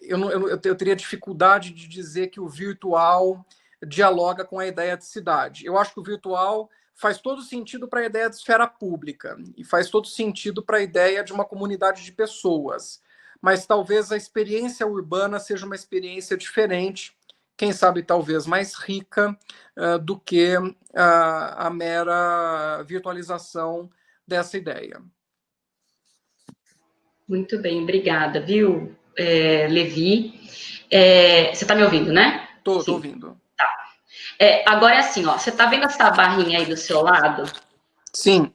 eu teria dificuldade de dizer que o virtual dialoga com a ideia de cidade. Eu acho que o virtual faz todo sentido para a ideia de esfera pública e faz todo sentido para a ideia de uma comunidade de pessoas. Mas talvez a experiência urbana seja uma experiência diferente, quem sabe talvez mais rica do que a mera virtualização dessa ideia. Muito bem, obrigada, viu, Levi? Você está me ouvindo, né? Tô Sim. ouvindo. Tá. Agora é assim, ó, você está vendo essa barrinha aí do seu lado? Sim.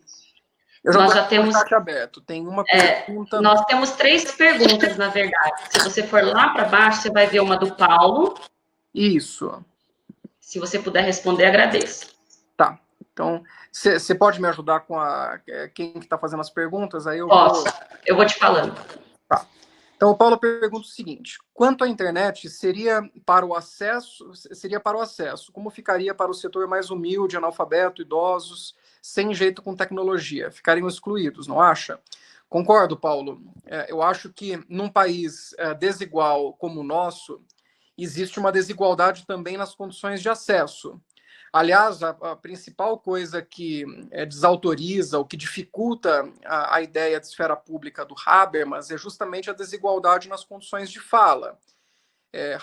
Eu Nós já estou com o temos chat aberto. Tem uma pergunta. nós temos 3 perguntas, na verdade. Se você for lá para baixo, você vai ver uma do Paulo. Isso. Se você puder responder, agradeço. Tá. Então, você pode me ajudar com quem que está fazendo as perguntas? Aí eu Posso. Eu vou te falando. Tá. Então, o Paulo pergunta o seguinte: quanto à internet, seria para o acesso? Como ficaria para o setor mais humilde, analfabeto, idosos, sem jeito com tecnologia? Ficariam excluídos, não acha? Concordo, Paulo. Eu acho que num país desigual como o nosso, existe uma desigualdade também nas condições de acesso. Aliás, a principal coisa que desautoriza, o que dificulta a ideia de esfera pública do Habermas é justamente a desigualdade nas condições de fala.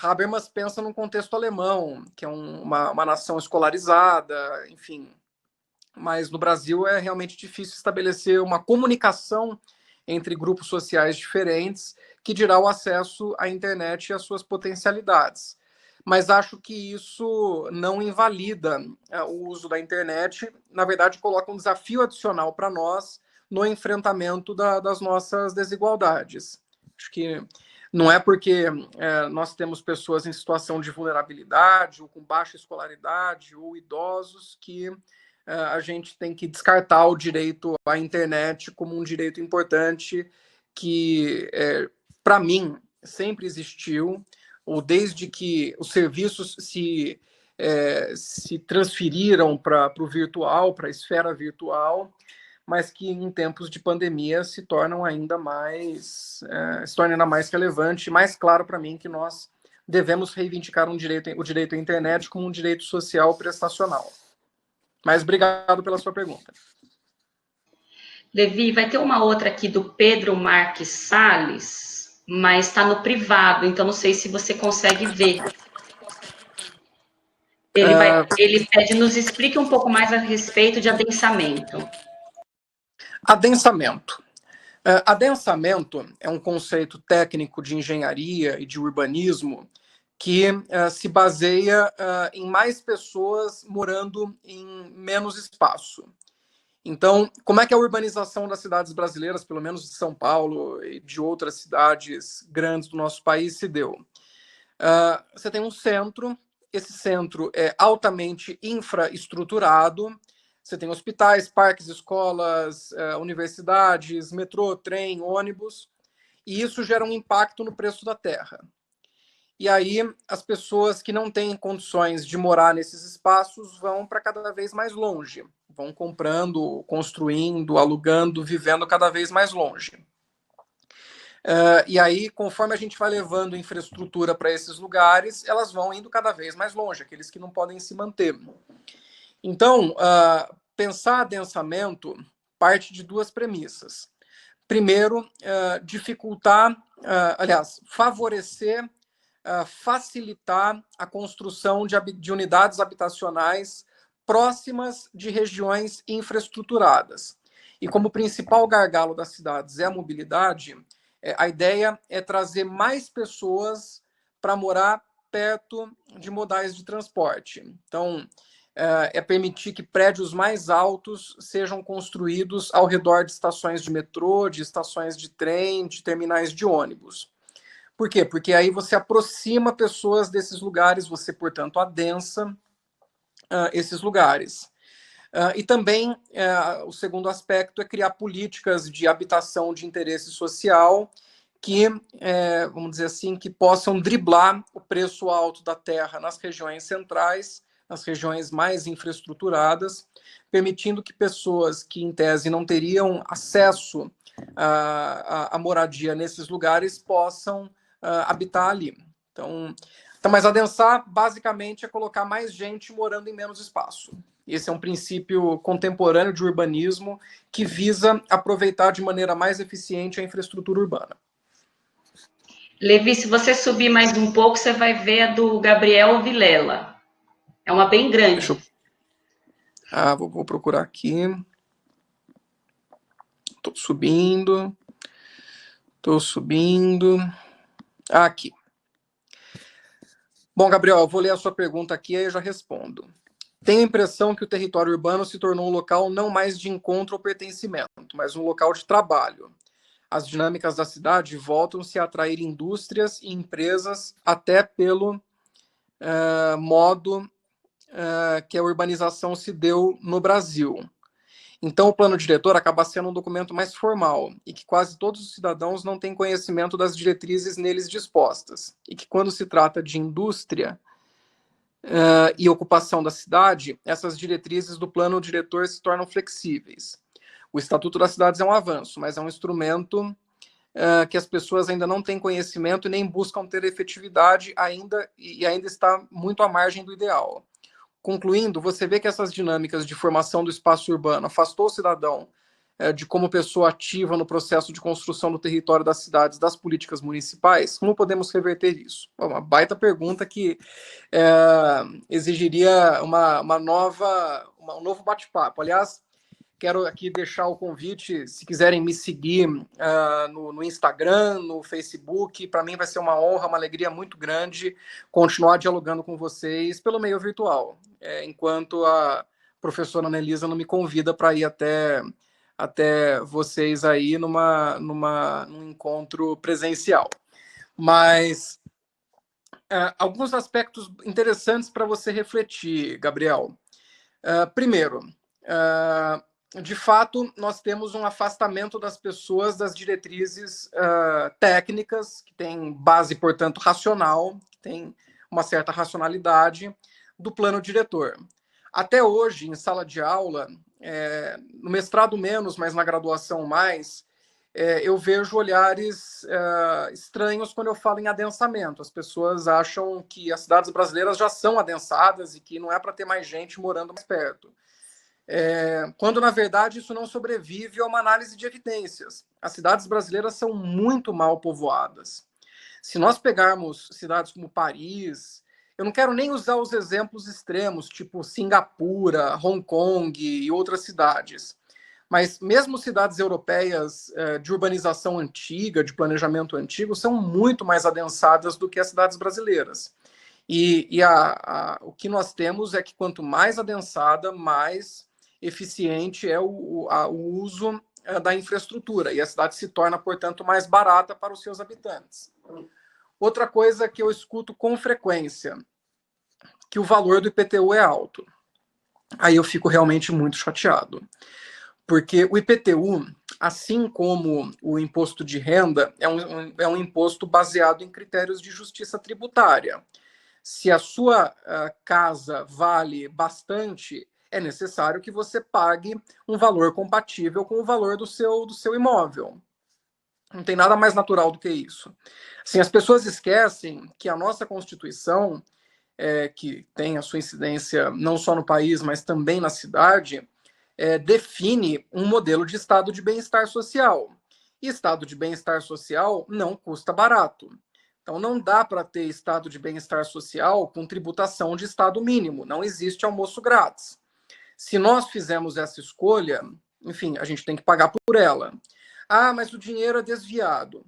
Habermas pensa num contexto alemão, que é uma nação escolarizada, enfim. Mas no Brasil é realmente difícil estabelecer uma comunicação entre grupos sociais diferentes que dirá o acesso à internet e as suas potencialidades. Mas acho que isso não invalida o uso da internet, na verdade, coloca um desafio adicional para nós no enfrentamento das nossas desigualdades. Acho que não é porque nós temos pessoas em situação de vulnerabilidade, ou com baixa escolaridade, ou idosos, que a gente tem que descartar o direito à internet como um direito importante que, para mim, sempre existiu, ou desde que os serviços se transferiram para o virtual, para a esfera virtual, mas que em tempos de pandemia se tornam ainda mais, relevante, mais claro para mim que nós devemos reivindicar o direito à internet como um direito social prestacional. Mas obrigado pela sua pergunta. Levi, vai ter uma outra aqui do Pedro Marques Salles, mas está no privado, então não sei se você consegue ver. Ele pede, nos explique um pouco mais a respeito de adensamento. Adensamento. Adensamento é um conceito técnico de engenharia e de urbanismo que se baseia em mais pessoas morando em menos espaço. Então, como é que a urbanização das cidades brasileiras, pelo menos de São Paulo e de outras cidades grandes do nosso país, se deu? Você tem um centro, esse centro é altamente infraestruturado, você tem hospitais, parques, escolas, universidades, metrô, trem, ônibus, e isso gera um impacto no preço da terra. E aí as pessoas que não têm condições de morar nesses espaços vão para cada vez mais longe, vão comprando, construindo, alugando, vivendo cada vez mais longe. E aí, conforme a gente vai levando infraestrutura para esses lugares, elas vão indo cada vez mais longe, aqueles que não podem se manter. Então, pensar adensamento parte de 2 premissas. Primeiro, dificultar, favorecer, facilitar a construção de unidades habitacionais próximas de regiões infraestruturadas. E como o principal gargalo das cidades é a mobilidade, a ideia é trazer mais pessoas para morar perto de modais de transporte. Então, é permitir que prédios mais altos sejam construídos ao redor de estações de metrô, de estações de trem, de terminais de ônibus. Por quê? Porque aí você aproxima pessoas desses lugares, você, portanto, adensa esses lugares. E também, o segundo aspecto é criar políticas de habitação de interesse social que, vamos dizer assim, que possam driblar o preço alto da terra nas regiões centrais, nas regiões mais infraestruturadas, permitindo que pessoas que, em tese, não teriam acesso à moradia nesses lugares possam habitar ali. Então, mas adensar, basicamente, é colocar mais gente morando em menos espaço. Esse é um princípio contemporâneo de urbanismo que visa aproveitar de maneira mais eficiente a infraestrutura urbana. Levi, se você subir mais um pouco, você vai ver a do Gabriel Vilela. É uma bem grande. Vou procurar aqui. Estou subindo. Aqui. Bom, Gabriel, eu vou ler a sua pergunta aqui e eu já respondo. Tenho a impressão que o território urbano se tornou um local não mais de encontro ou pertencimento, mas um local de trabalho. As dinâmicas da cidade voltam-se a atrair indústrias e empresas até pelo modo que a urbanização se deu no Brasil. Então, o plano diretor acaba sendo um documento mais formal e que quase todos os cidadãos não têm conhecimento das diretrizes neles dispostas. E que, quando se trata de indústria e ocupação da cidade, essas diretrizes do plano diretor se tornam flexíveis. O Estatuto das Cidades é um avanço, mas é um instrumento que as pessoas ainda não têm conhecimento e nem buscam ter efetividade ainda, e ainda está muito à margem do ideal. Concluindo, você vê que essas dinâmicas de formação do espaço urbano afastou o cidadão de como pessoa ativa no processo de construção do território das cidades, das políticas municipais. Como podemos reverter isso? Uma baita pergunta que exigiria um novo bate-papo. Aliás, quero aqui deixar o convite, se quiserem me seguir no Instagram, no Facebook, para mim vai ser uma honra, uma alegria muito grande continuar dialogando com vocês pelo meio virtual, enquanto a professora Anelisa não me convida para ir até vocês aí num encontro presencial. Mas alguns aspectos interessantes para você refletir, Gabriel. Primeiro, de fato, nós temos um afastamento das pessoas das diretrizes técnicas, que tem base, portanto, racional, que tem uma certa racionalidade, do plano diretor. Até hoje, em sala de aula, no mestrado menos, mas na graduação mais, eu vejo olhares estranhos quando eu falo em adensamento. As pessoas acham que as cidades brasileiras já são adensadas e que não é para ter mais gente morando mais perto. Quando, na verdade, isso não sobrevive a uma análise de evidências. As cidades brasileiras são muito mal povoadas. Se nós pegarmos cidades como Paris, eu não quero nem usar os exemplos extremos, tipo Singapura, Hong Kong e outras cidades, mas mesmo cidades europeias de urbanização antiga, de planejamento antigo, são muito mais adensadas do que as cidades brasileiras. E o que nós temos é que quanto mais adensada, mais eficiente é o uso da infraestrutura, e a cidade se torna, portanto, mais barata para os seus habitantes. Outra coisa que eu escuto com frequência, que o valor do IPTU é alto. Aí eu fico realmente muito chateado, porque o IPTU, assim como o imposto de renda, é um imposto baseado em critérios de justiça tributária. Se a sua casa vale bastante, é necessário que você pague um valor compatível com o valor do seu imóvel. Não tem nada mais natural do que isso. Assim, as pessoas esquecem que a nossa Constituição, que tem a sua incidência não só no país, mas também na cidade, define um modelo de estado de bem-estar social. E estado de bem-estar social não custa barato. Então, não dá para ter estado de bem-estar social com tributação de estado mínimo. Não existe almoço grátis. Se nós fizermos essa escolha, enfim, a gente tem que pagar por ela. Ah, mas o dinheiro é desviado.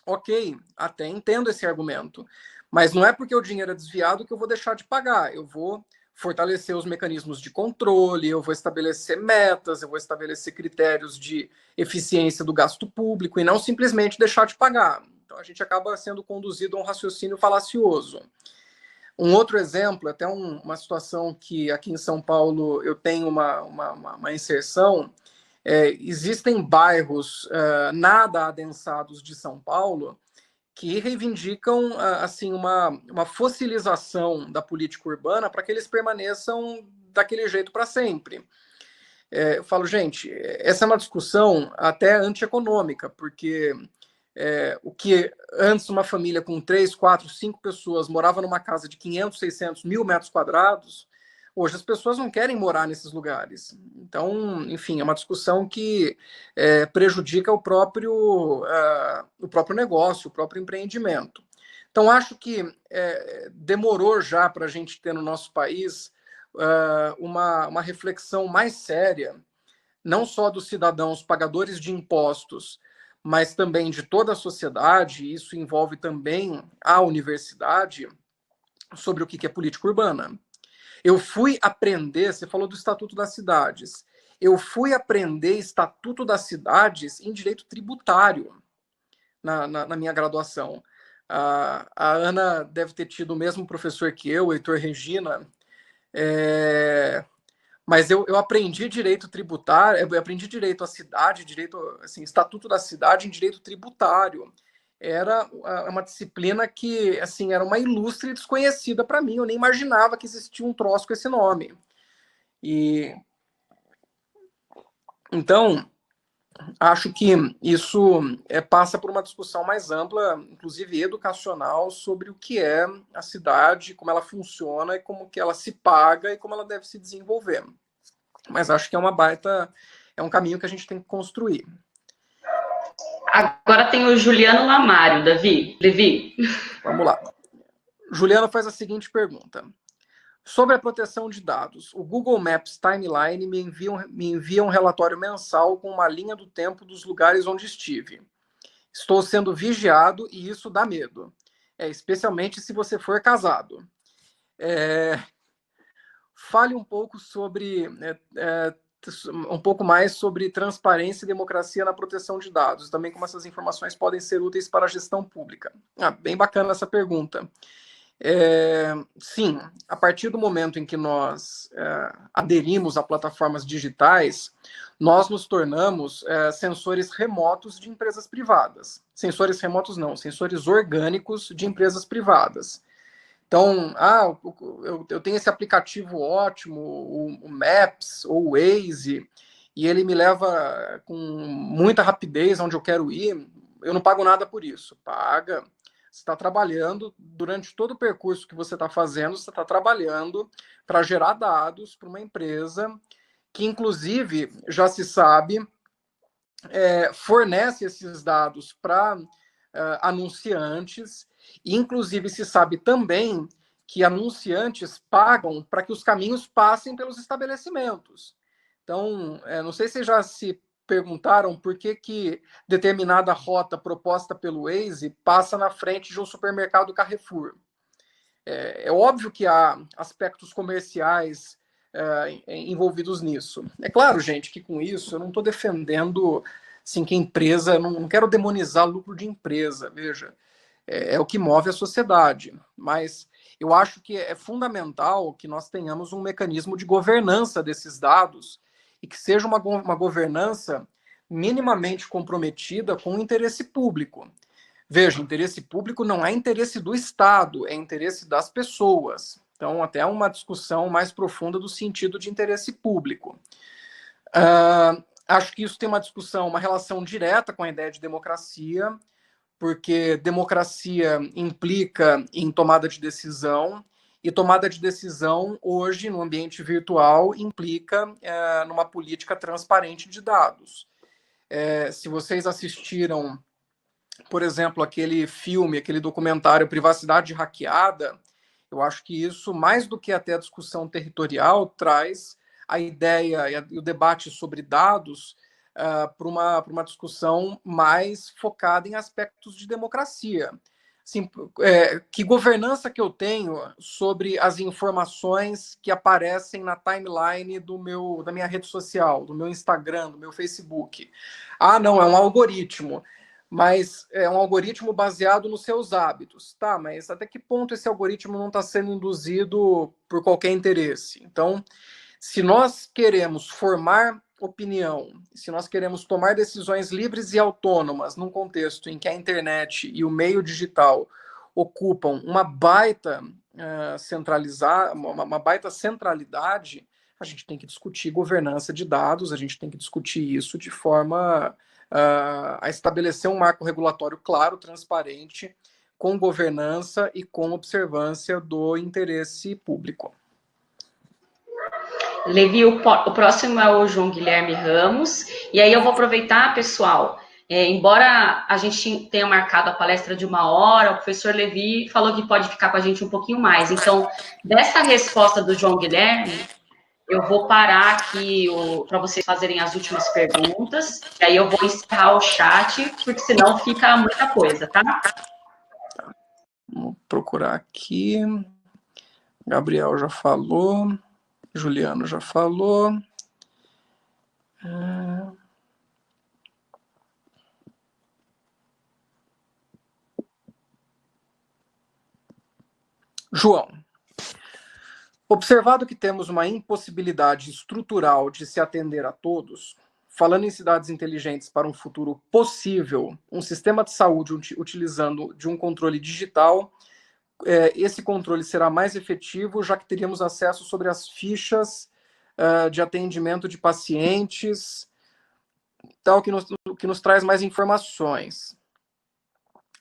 Ok, até entendo esse argumento. Mas não é porque o dinheiro é desviado que eu vou deixar de pagar. Eu vou fortalecer os mecanismos de controle, eu vou estabelecer metas, eu vou estabelecer critérios de eficiência do gasto público e não simplesmente deixar de pagar. Então a gente acaba sendo conduzido a um raciocínio falacioso. Um outro exemplo, até uma situação que aqui em São Paulo eu tenho uma inserção, existem bairros nada adensados de São Paulo que reivindicam assim uma fossilização da política urbana para que eles permaneçam daquele jeito para sempre. Eu falo, gente, essa é uma discussão até antieconômica, porque o que antes uma família com 3, 4, 5 pessoas morava numa casa de 500, 600, 1.000 metros quadrados, hoje as pessoas não querem morar nesses lugares. Então, enfim, é uma discussão que prejudica o próprio negócio, o próprio empreendimento. Então, acho que demorou já para a gente ter no nosso país uma reflexão mais séria, não só dos cidadãos pagadores de impostos, mas também de toda a sociedade, isso envolve também a universidade, sobre o que é política urbana. Eu fui aprender, você falou do Estatuto das Cidades, eu fui aprender Estatuto das Cidades em direito tributário na minha graduação. A Ana deve ter tido o mesmo professor que eu, Heitor Regina, mas eu aprendi direito tributário, eu aprendi direito à cidade, direito, assim, Estatuto da Cidade em direito tributário. Era uma disciplina que, assim, era uma ilustre desconhecida para mim. Eu nem imaginava que existia um troço com esse nome. E então acho que isso passa por uma discussão mais ampla, inclusive educacional, sobre o que é a cidade, como ela funciona e como que ela se paga e como ela deve se desenvolver. Mas acho que é um caminho que a gente tem que construir. Agora tem o Juliano Lamário, Levi. Vamos lá. Juliano faz a seguinte pergunta. Sobre a proteção de dados, o Google Maps Timeline me envia um relatório mensal com uma linha do tempo dos lugares onde estive. Estou sendo vigiado e isso dá medo, especialmente se você for casado. Fale um pouco um pouco mais sobre transparência e democracia na proteção de dados, também como essas informações podem ser úteis para a gestão pública. Bem bacana essa pergunta. Sim, a partir do momento em que nós aderimos a plataformas digitais, nós nos tornamos sensores remotos de empresas privadas. Sensores remotos não, sensores orgânicos de empresas privadas. Então, eu tenho esse aplicativo ótimo, o Maps ou o Waze, e ele me leva com muita rapidez onde eu quero ir. Eu não pago nada por isso. Paga. Você está trabalhando, durante todo o percurso que você está fazendo, você está trabalhando para gerar dados para uma empresa que, inclusive, já se sabe, fornece esses dados para anunciantes, e, inclusive, se sabe também que anunciantes pagam para que os caminhos passem pelos estabelecimentos. Então, não sei se já se perguntaram por que determinada rota proposta pelo Waze passa na frente de um supermercado Carrefour. É óbvio que há aspectos comerciais envolvidos nisso. É claro, gente, que com isso eu não estou defendendo assim, que a empresa, não quero demonizar lucro de empresa, veja, é o que move a sociedade, mas eu acho que é fundamental que nós tenhamos um mecanismo de governança desses dados e que seja uma governança minimamente comprometida com o interesse público. Veja, interesse público não é interesse do Estado, é interesse das pessoas. Então, até uma discussão mais profunda do sentido de interesse público. Acho que isso tem uma relação direta com a ideia de democracia, porque democracia implica em tomada de decisão, e tomada de decisão, hoje, no ambiente virtual, implica numa política transparente de dados. Se vocês assistiram, por exemplo, aquele filme, aquele documentário Privacidade Hackeada, eu acho que isso, mais do que até a discussão territorial, traz a ideia e o debate sobre dados para uma discussão mais focada em aspectos de democracia. Assim, que governança que eu tenho sobre as informações que aparecem na timeline da minha rede social, do meu Instagram, do meu Facebook? Ah, não, é um algoritmo, mas é um algoritmo baseado nos seus hábitos. Tá, mas até que ponto esse algoritmo não está sendo induzido por qualquer interesse? Então, se nós queremos formar opinião, se nós queremos tomar decisões livres e autônomas num contexto em que a internet e o meio digital ocupam uma baita uma baita centralidade, a gente tem que discutir governança de dados, a gente tem que discutir isso de forma a estabelecer um marco regulatório claro, transparente, com governança e com observância do interesse público. Levi, o próximo é o João Guilherme Ramos, e aí eu vou aproveitar, pessoal, embora a gente tenha marcado a palestra de 1 hora, o professor Levi falou que pode ficar com a gente um pouquinho mais, então, dessa resposta do João Guilherme, eu vou parar aqui para vocês fazerem as últimas perguntas, e aí eu vou encerrar o chat, porque senão fica muita coisa, tá? Vamos procurar aqui. Gabriel já falou. Juliano já falou. João, observado que temos uma impossibilidade estrutural de se atender a todos, falando em cidades inteligentes para um futuro possível, um sistema de saúde utilizando de um controle digital, esse controle será mais efetivo, já que teríamos acesso sobre as fichas de atendimento de pacientes, tal, que nos traz mais informações.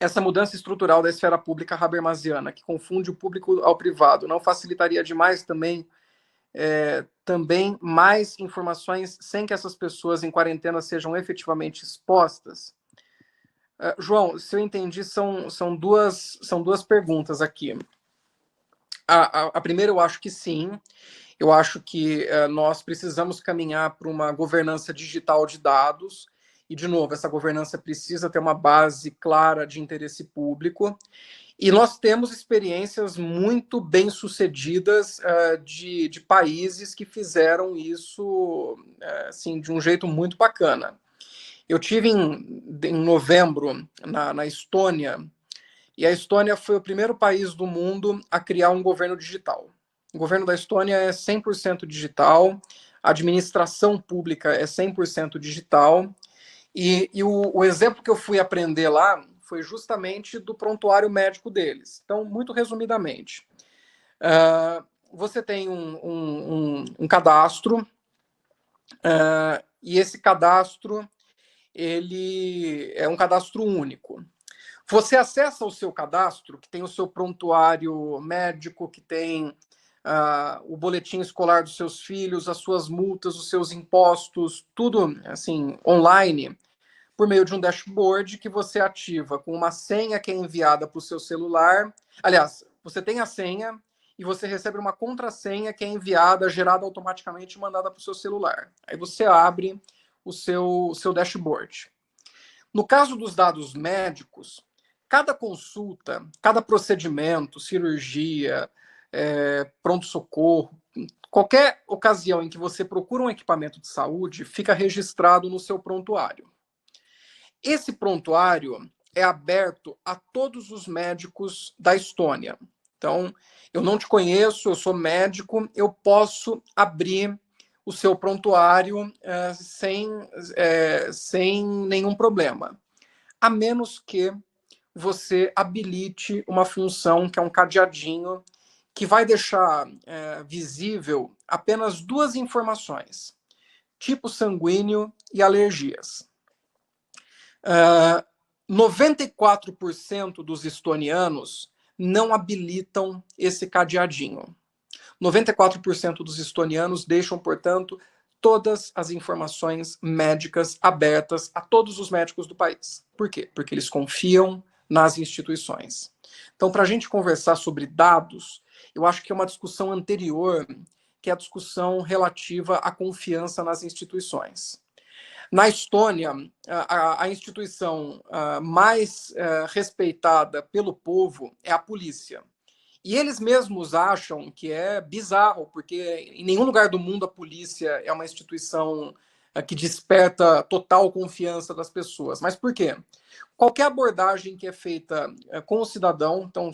Essa mudança estrutural da esfera pública habermasiana, que confunde o público ao privado, não facilitaria demais também mais informações sem que essas pessoas em quarentena sejam efetivamente expostas? João, se eu entendi, são duas perguntas aqui. A primeira, eu acho que sim. Eu acho que nós precisamos caminhar para uma governança digital de dados. E, de novo, essa governança precisa ter uma base clara de interesse público. E nós temos experiências muito bem-sucedidas de países que fizeram isso assim, de um jeito muito bacana. Eu tive em novembro na Estônia, e a Estônia foi o primeiro país do mundo a criar um governo digital. O governo da Estônia é 100% digital, a administração pública é 100% digital, e o exemplo que eu fui aprender lá foi justamente do prontuário médico deles. Então, muito resumidamente, você tem um cadastro, e esse cadastro ele é um cadastro único. Você acessa o seu cadastro, que tem o seu prontuário médico, que tem o boletim escolar dos seus filhos, as suas multas, os seus impostos, tudo assim online, por meio de um dashboard que você ativa com uma senha que é enviada para o seu celular. Aliás, você tem a senha e você recebe uma contrassenha que é enviada, gerada automaticamente e mandada para o seu celular. Aí você abre o seu dashboard. No caso dos dados médicos, cada consulta, cada procedimento, cirurgia, pronto-socorro, qualquer ocasião em que você procura um equipamento de saúde, fica registrado no seu prontuário. Esse prontuário é aberto a todos os médicos da Estônia. Então, eu não te conheço, eu sou médico, eu posso abrir o seu prontuário sem nenhum problema, a menos que você habilite uma função que é um cadeadinho que vai deixar visível apenas 2 informações: tipo sanguíneo e alergias. 94% dos estonianos não habilitam esse cadeadinho. 94% dos estonianos deixam, portanto, todas as informações médicas abertas a todos os médicos do país. Por quê? Porque eles confiam nas instituições. Então, para a gente conversar sobre dados, eu acho que é uma discussão anterior que é a discussão relativa à confiança nas instituições. Na Estônia, a instituição mais respeitada pelo povo é a polícia. E eles mesmos acham que é bizarro, porque em nenhum lugar do mundo a polícia é uma instituição que desperta total confiança das pessoas. Mas por quê? Qualquer abordagem que é feita com o cidadão, então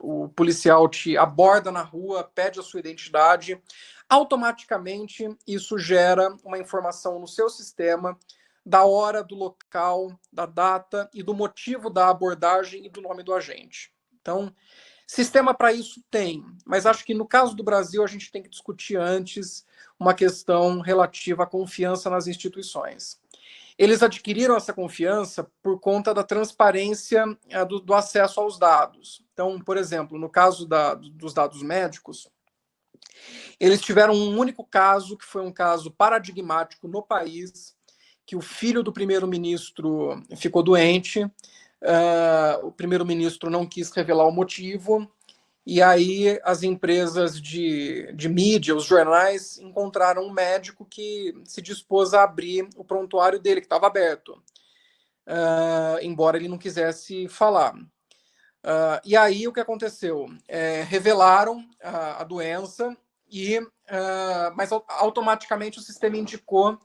o policial te aborda na rua, pede a sua identidade, automaticamente isso gera uma informação no seu sistema da hora, do local, da data e do motivo da abordagem e do nome do agente. Então, sistema para isso tem, mas acho que no caso do Brasil a gente tem que discutir antes uma questão relativa à confiança nas instituições. Eles adquiriram essa confiança por conta da transparência do acesso aos dados. Então, por exemplo, no caso dos dados médicos, eles tiveram um único caso, que foi um caso paradigmático no país, que o filho do primeiro-ministro ficou doente, o primeiro-ministro não quis revelar o motivo, e aí as empresas de mídia, os jornais, encontraram um médico que se dispôs a abrir o prontuário dele, que estava aberto, embora ele não quisesse falar. E aí o que aconteceu? Revelaram a doença, mas automaticamente o sistema indicou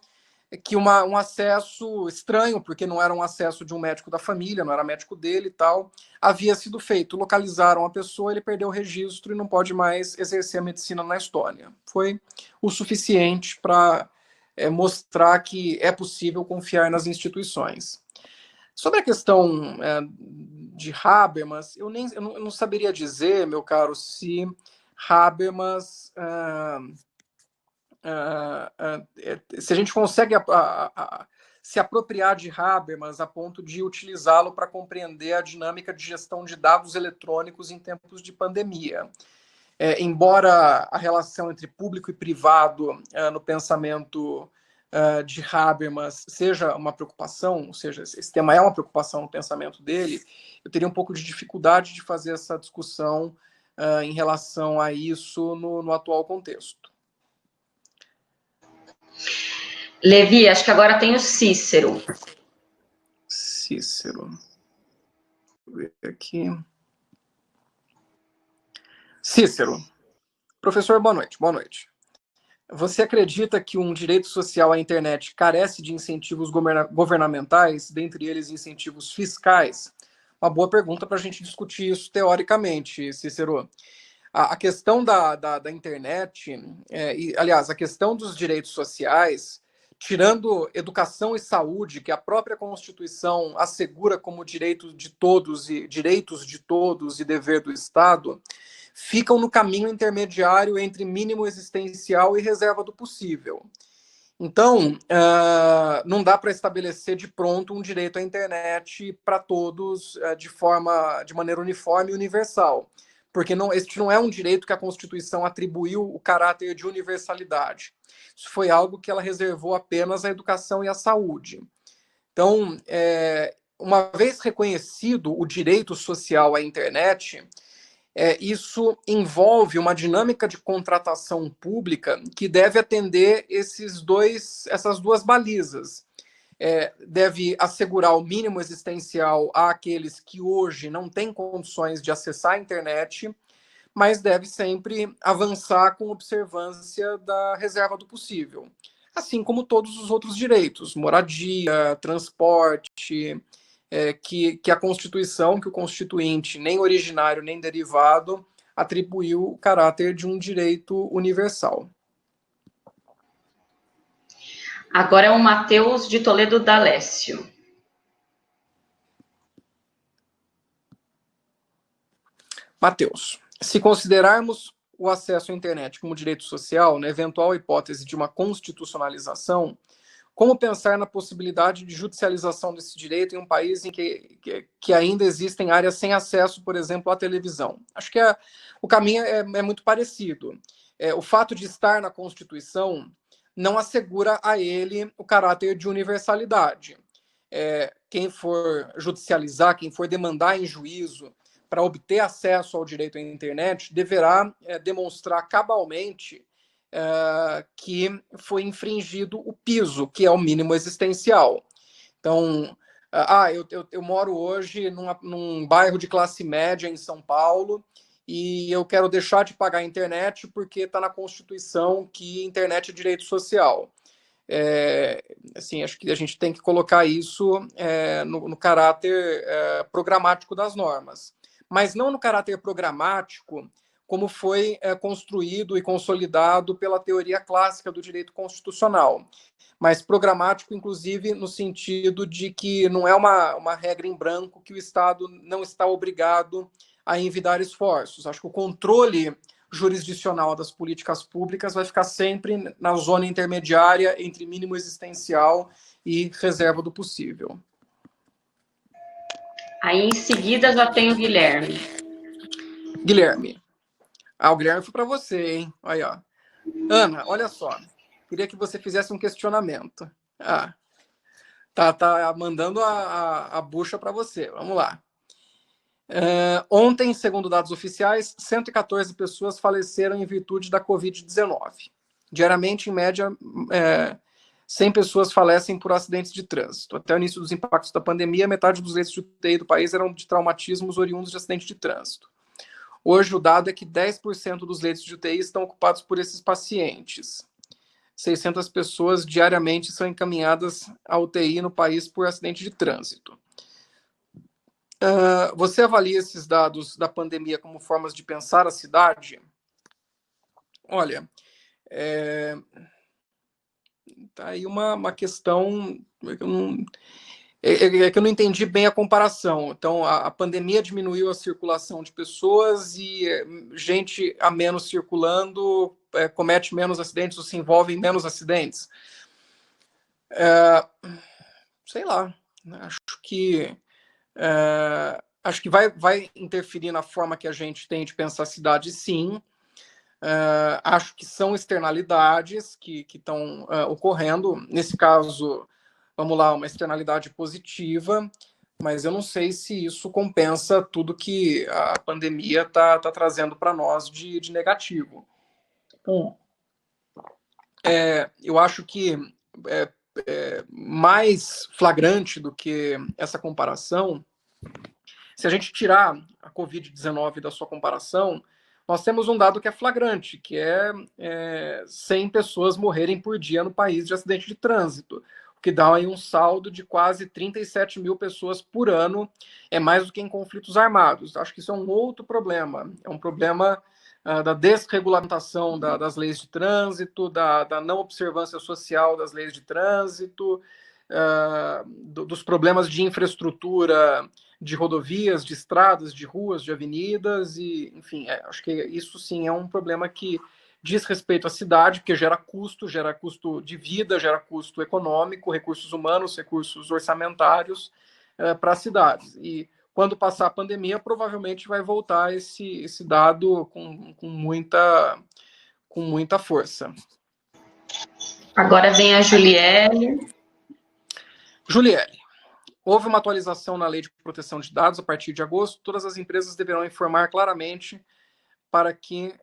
que um acesso estranho, porque não era um acesso de um médico da família, não era médico dele e tal, havia sido feito. Localizaram a pessoa, ele perdeu o registro e não pode mais exercer a medicina na Estônia. Foi o suficiente para mostrar que é possível confiar nas instituições. Sobre a questão de Habermas, eu não saberia dizer, meu caro, se Habermas... se a gente consegue se apropriar de Habermas a ponto de utilizá-lo para compreender a dinâmica de gestão de dados eletrônicos em tempos de pandemia. Embora a relação entre público e privado no pensamento de Habermas seja uma preocupação, ou seja, esse tema é uma preocupação no pensamento dele, eu teria um pouco de dificuldade de fazer essa discussão em relação a isso no atual contexto. Levi, acho que agora tem o Cícero. Cícero. Vou ver aqui. Cícero. Professor, boa noite. Boa noite. Você acredita que um direito social à internet carece de incentivos governamentais, dentre eles incentivos fiscais? Uma boa pergunta para a gente discutir isso teoricamente, Cícero. A questão da internet, aliás, a questão dos direitos sociais, tirando educação e saúde, que a própria Constituição assegura como direitos de todos e dever do Estado, ficam no caminho intermediário entre mínimo existencial e reserva do possível. Então, não dá para estabelecer de pronto um direito à internet para todos de maneira uniforme e universal, porque este não é um direito que a Constituição atribuiu o caráter de universalidade. Isso foi algo que ela reservou apenas à educação e à saúde. Então, uma vez reconhecido o direito social à internet, isso envolve uma dinâmica de contratação pública que deve atender essas duas balizas. Deve assegurar o mínimo existencial àqueles que hoje não têm condições de acessar a internet, mas deve sempre avançar com observância da reserva do possível, assim como todos os outros direitos, moradia, transporte, que a Constituição, que o Constituinte, nem originário nem derivado, atribuiu o caráter de um direito universal. Agora é o Matheus de Toledo D'Alessio. Matheus, se considerarmos o acesso à internet como direito social, na eventual hipótese de uma constitucionalização, como pensar na possibilidade de judicialização desse direito em um país em que ainda existem áreas sem acesso, por exemplo, à televisão? Acho que o caminho é muito parecido. O fato de estar na Constituição não assegura a ele o caráter de universalidade. Quem for judicializar, quem for demandar em juízo para obter acesso ao direito à internet, deverá demonstrar cabalmente que foi infringido o piso, que é o mínimo existencial. Então, eu moro hoje num bairro de classe média em São Paulo e eu quero deixar de pagar a internet porque está na Constituição que internet é direito social. Assim, acho que a gente tem que colocar isso no caráter programático das normas, mas não no caráter programático como foi construído e consolidado pela teoria clássica do direito constitucional, mas programático, inclusive, no sentido de que não é uma regra em branco que o Estado não está obrigado a envidar esforços. Acho que o controle jurisdicional das políticas públicas vai ficar sempre na zona intermediária entre mínimo existencial e reserva do possível. Aí, em seguida, já tem o Guilherme. Guilherme. O Guilherme foi para você, hein? Aí, ó. Ana, olha só. Queria que você fizesse um questionamento. Tá mandando a bucha para você. Vamos lá. Ontem, segundo dados oficiais, 114 pessoas faleceram em virtude da Covid-19. Diariamente, em média, 100 pessoas falecem por acidentes de trânsito. Até o início dos impactos da pandemia, metade dos leitos de UTI do país eram de traumatismos oriundos de acidente de trânsito. Hoje, o dado é que 10% dos leitos de UTI estão ocupados por esses pacientes. 600 pessoas diariamente são encaminhadas à UTI no país por acidente de trânsito. Você avalia esses dados da pandemia como formas de pensar a cidade? Olha, tá aí uma questão que eu não entendi bem a comparação. Então, a pandemia diminuiu a circulação de pessoas e gente a menos circulando comete menos acidentes ou se envolve em menos acidentes. Sei lá, acho que vai interferir na forma que a gente tem de pensar a cidade, sim. Acho que são externalidades que estão ocorrendo. Nesse caso, vamos lá, uma externalidade positiva, mas eu não sei se isso compensa tudo que a pandemia está trazendo para nós de negativo. Eu acho que mais flagrante do que essa comparação, se a gente tirar a Covid-19 da sua comparação, nós temos um dado que é flagrante, que é 100 pessoas morrerem por dia no país de acidente de trânsito, o que dá aí um saldo de quase 37 mil pessoas por ano, é mais do que em conflitos armados. Acho que isso é um outro problema, é um problema da desregulamentação das leis de trânsito, da não observância social das leis de trânsito, dos problemas de infraestrutura de rodovias, de estradas, de ruas, de avenidas, e, enfim, acho que isso sim é um problema que diz respeito à cidade, porque gera custo de vida, gera custo econômico, recursos humanos, recursos orçamentários para as cidades. E quando passar a pandemia, provavelmente vai voltar esse dado com muita força. Agora vem a Juliele. Juliele. Houve uma atualização na Lei de Proteção de Dados a partir de agosto. Todas as empresas deverão informar claramente para que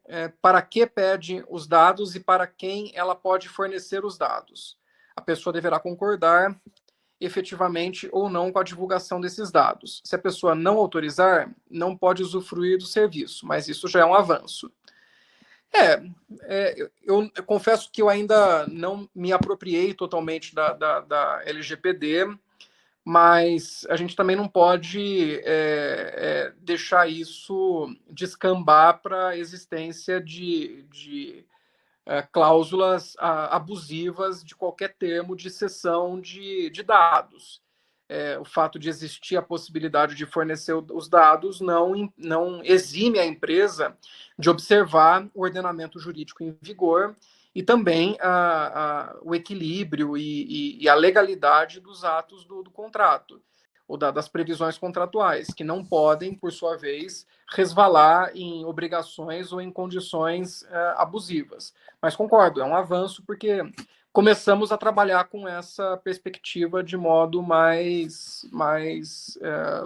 pede os dados e para quem ela pode fornecer os dados. A pessoa deverá concordar efetivamente ou não com a divulgação desses dados. Se a pessoa não autorizar, não pode usufruir do serviço, mas isso já é um avanço. Eu confesso que eu ainda não me apropriei totalmente da LGPD, mas a gente também não pode deixar isso descambar para a existência de cláusulas abusivas de qualquer termo de cessão de dados. O fato de existir a possibilidade de fornecer os dados não exime a empresa de observar o ordenamento jurídico em vigor e também o equilíbrio e a legalidade dos atos do contrato, ou das previsões contratuais, que não podem, por sua vez, resvalar em obrigações ou em condições abusivas. Mas concordo, é um avanço porque começamos a trabalhar com essa perspectiva de modo mais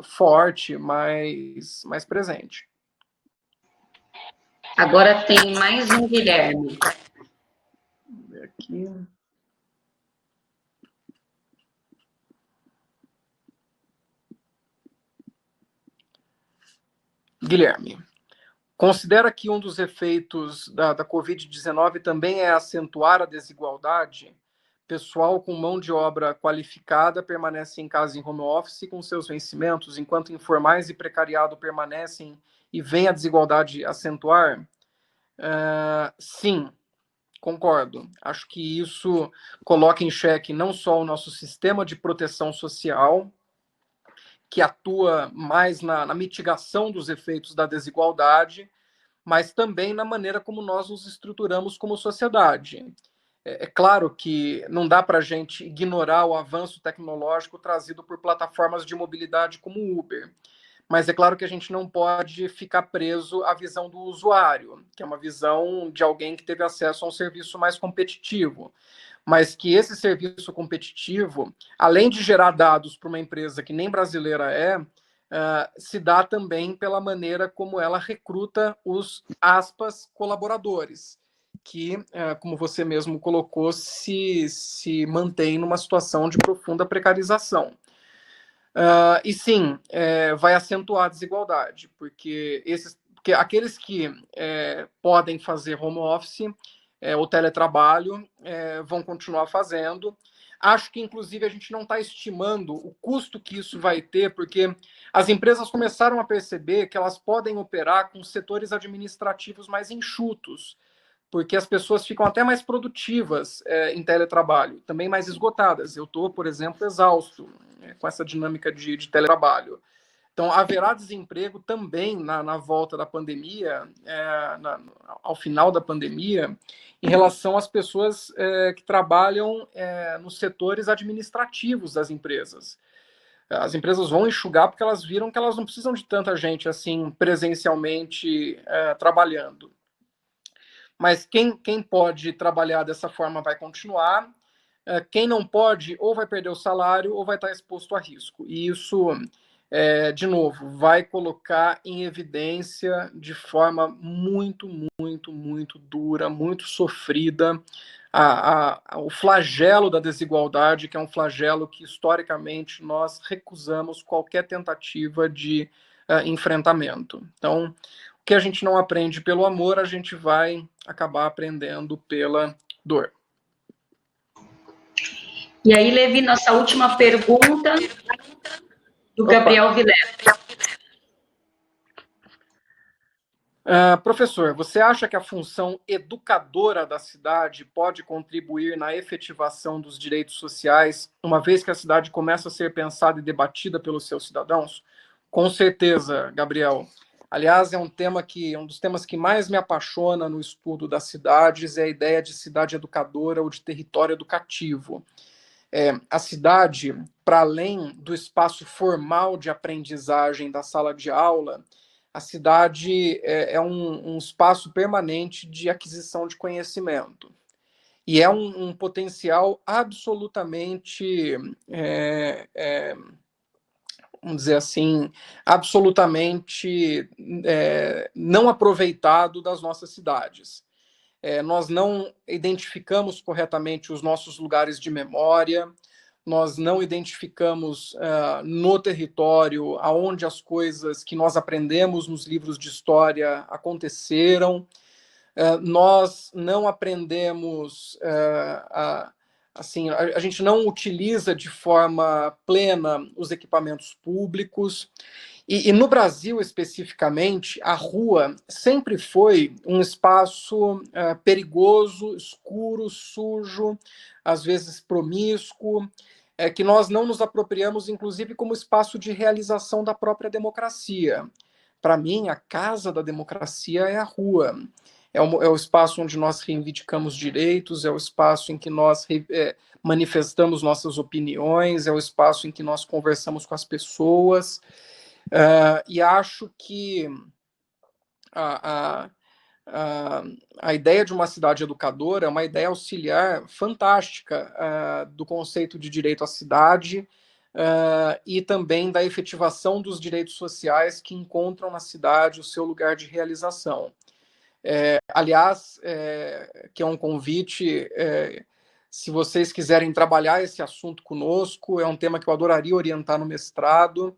forte, mais presente. Agora tem mais um Guilherme. aqui. Guilherme, considera que um dos efeitos da Covid-19 também é acentuar a desigualdade? Pessoal com mão de obra qualificada permanece em casa em home office com seus vencimentos, enquanto informais e precariado permanecem e vem a desigualdade acentuar? Sim, concordo. Acho que isso coloca em xeque não só o nosso sistema de proteção social, que atua mais na mitigação dos efeitos da desigualdade, mas também na maneira como nós nos estruturamos como sociedade. É claro que não dá para a gente ignorar o avanço tecnológico trazido por plataformas de mobilidade como o Uber, mas é claro que a gente não pode ficar preso à visão do usuário, que é uma visão de alguém que teve acesso a um serviço mais competitivo, mas que esse serviço competitivo, além de gerar dados para uma empresa que nem brasileira se dá também pela maneira como ela recruta os, aspas, colaboradores, que, como você mesmo colocou, se mantém numa situação de profunda precarização. E sim, vai acentuar a desigualdade, porque aqueles que podem fazer home office ou teletrabalho vão continuar fazendo. Acho que, inclusive, a gente não está estimando o custo que isso vai ter, porque as empresas começaram a perceber que elas podem operar com setores administrativos mais enxutos, porque as pessoas ficam até mais produtivas em teletrabalho, também mais esgotadas. Eu estou, por exemplo, exausto com essa dinâmica de teletrabalho. Então, haverá desemprego também na volta da pandemia, ao final da pandemia, em relação às pessoas que trabalham nos setores administrativos das empresas. As empresas vão enxugar porque elas viram que elas não precisam de tanta gente assim presencialmente trabalhando. Mas quem pode trabalhar dessa forma vai continuar. Quem não pode, ou vai perder o salário, ou vai estar exposto a risco. E isso, de novo, vai colocar em evidência de forma muito, muito, muito dura, muito sofrida, o flagelo da desigualdade, que é um flagelo que, historicamente, nós recusamos qualquer tentativa de enfrentamento. Então, o que a gente não aprende pelo amor, a gente vai acabar aprendendo pela dor. E aí, Levi, nossa última pergunta do Gabriel Vilela. Professor, você acha que a função educadora da cidade pode contribuir na efetivação dos direitos sociais, uma vez que a cidade começa a ser pensada e debatida pelos seus cidadãos? Com certeza, Gabriel. Aliás, um dos temas que mais me apaixona no estudo das cidades é a ideia de cidade educadora ou de território educativo. A cidade, para além do espaço formal de aprendizagem da sala de aula, a cidade é um espaço permanente de aquisição de conhecimento. E é um potencial absolutamente, vamos dizer assim, absolutamente não aproveitado das nossas cidades. Nós não identificamos corretamente os nossos lugares de memória, nós não identificamos no território aonde as coisas que nós aprendemos nos livros de história aconteceram, nós não aprendemos, assim, a gente não utiliza de forma plena os equipamentos públicos, e no Brasil, especificamente, a rua sempre foi um espaço perigoso, escuro, sujo, às vezes promíscuo, que nós não nos apropriamos, inclusive, como espaço de realização da própria democracia. Para mim, a casa da democracia é a rua. É o espaço onde nós reivindicamos direitos, é o espaço em que nós manifestamos nossas opiniões, é o espaço em que nós conversamos com as pessoas. E acho que a ideia de uma cidade educadora é uma ideia auxiliar fantástica do conceito de direito à cidade e também da efetivação dos direitos sociais que encontram na cidade o seu lugar de realização. Aliás, que é um convite Se vocês quiserem trabalhar esse assunto conosco, é um tema que eu adoraria orientar no mestrado.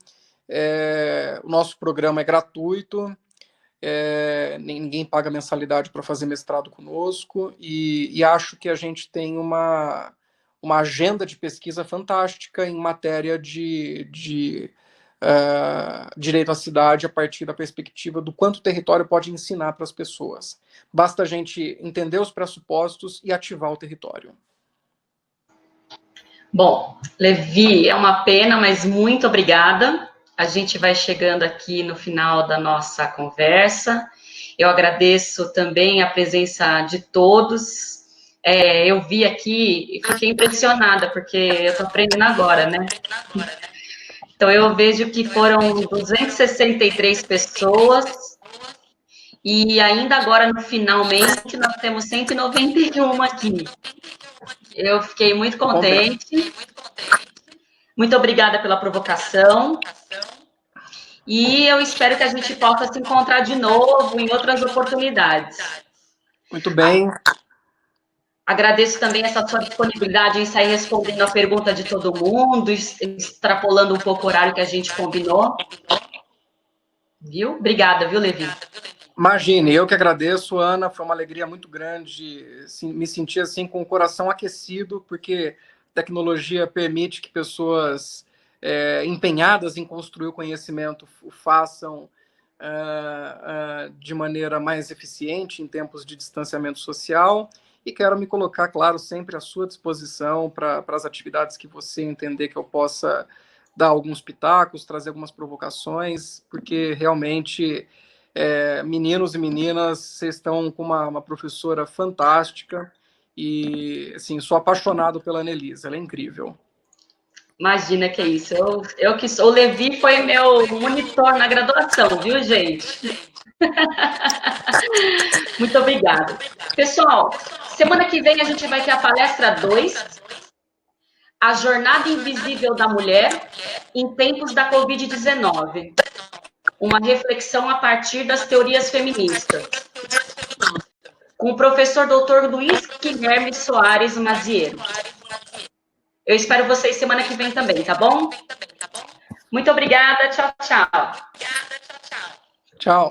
O nosso programa é gratuito, ninguém paga mensalidade para fazer mestrado conosco, e acho que a gente tem uma agenda de pesquisa fantástica em matéria de direito à cidade a partir da perspectiva do quanto o território pode ensinar para as pessoas. Basta a gente entender os pressupostos e ativar o território. Bom, Levi, é uma pena, mas muito obrigada. A gente vai chegando aqui no final da nossa conversa. Eu agradeço também a presença de todos. Eu vi aqui e fiquei impressionada, porque eu estou aprendendo agora, né? Então, eu vejo que foram 263 pessoas, e ainda agora, no finalmente, nós temos 191 aqui. Eu fiquei muito contente. Muito obrigada pela provocação. E eu espero que a gente possa se encontrar de novo em outras oportunidades. Muito bem. Agradeço também essa sua disponibilidade em sair respondendo a pergunta de todo mundo, extrapolando um pouco o horário que a gente combinou. Viu? Obrigada, viu, Levi? Imagine, eu que agradeço, Ana, foi uma alegria muito grande, assim, me sentir assim com o coração aquecido, porque a tecnologia permite que pessoas empenhadas em construir o conhecimento o façam de maneira mais eficiente em tempos de distanciamento social, e quero me colocar, claro, sempre à sua disposição para as atividades que você entender que eu possa dar alguns pitacos, trazer algumas provocações, porque realmente... meninos e meninas, vocês estão com uma professora fantástica e, assim, sou apaixonado pela Annelise, ela é incrível. Imagina que é isso. Eu que sou, o Levi foi meu monitor na graduação, viu, gente? Muito obrigada. Pessoal, semana que vem a gente vai ter a palestra 2, a jornada invisível da mulher em tempos da Covid-19. Uma reflexão a partir das teorias feministas, com o professor Dr. Luiz Guilherme Soares Maziero. Eu espero vocês semana que vem também, tá bom? Muito obrigada, tchau, tchau. Tchau.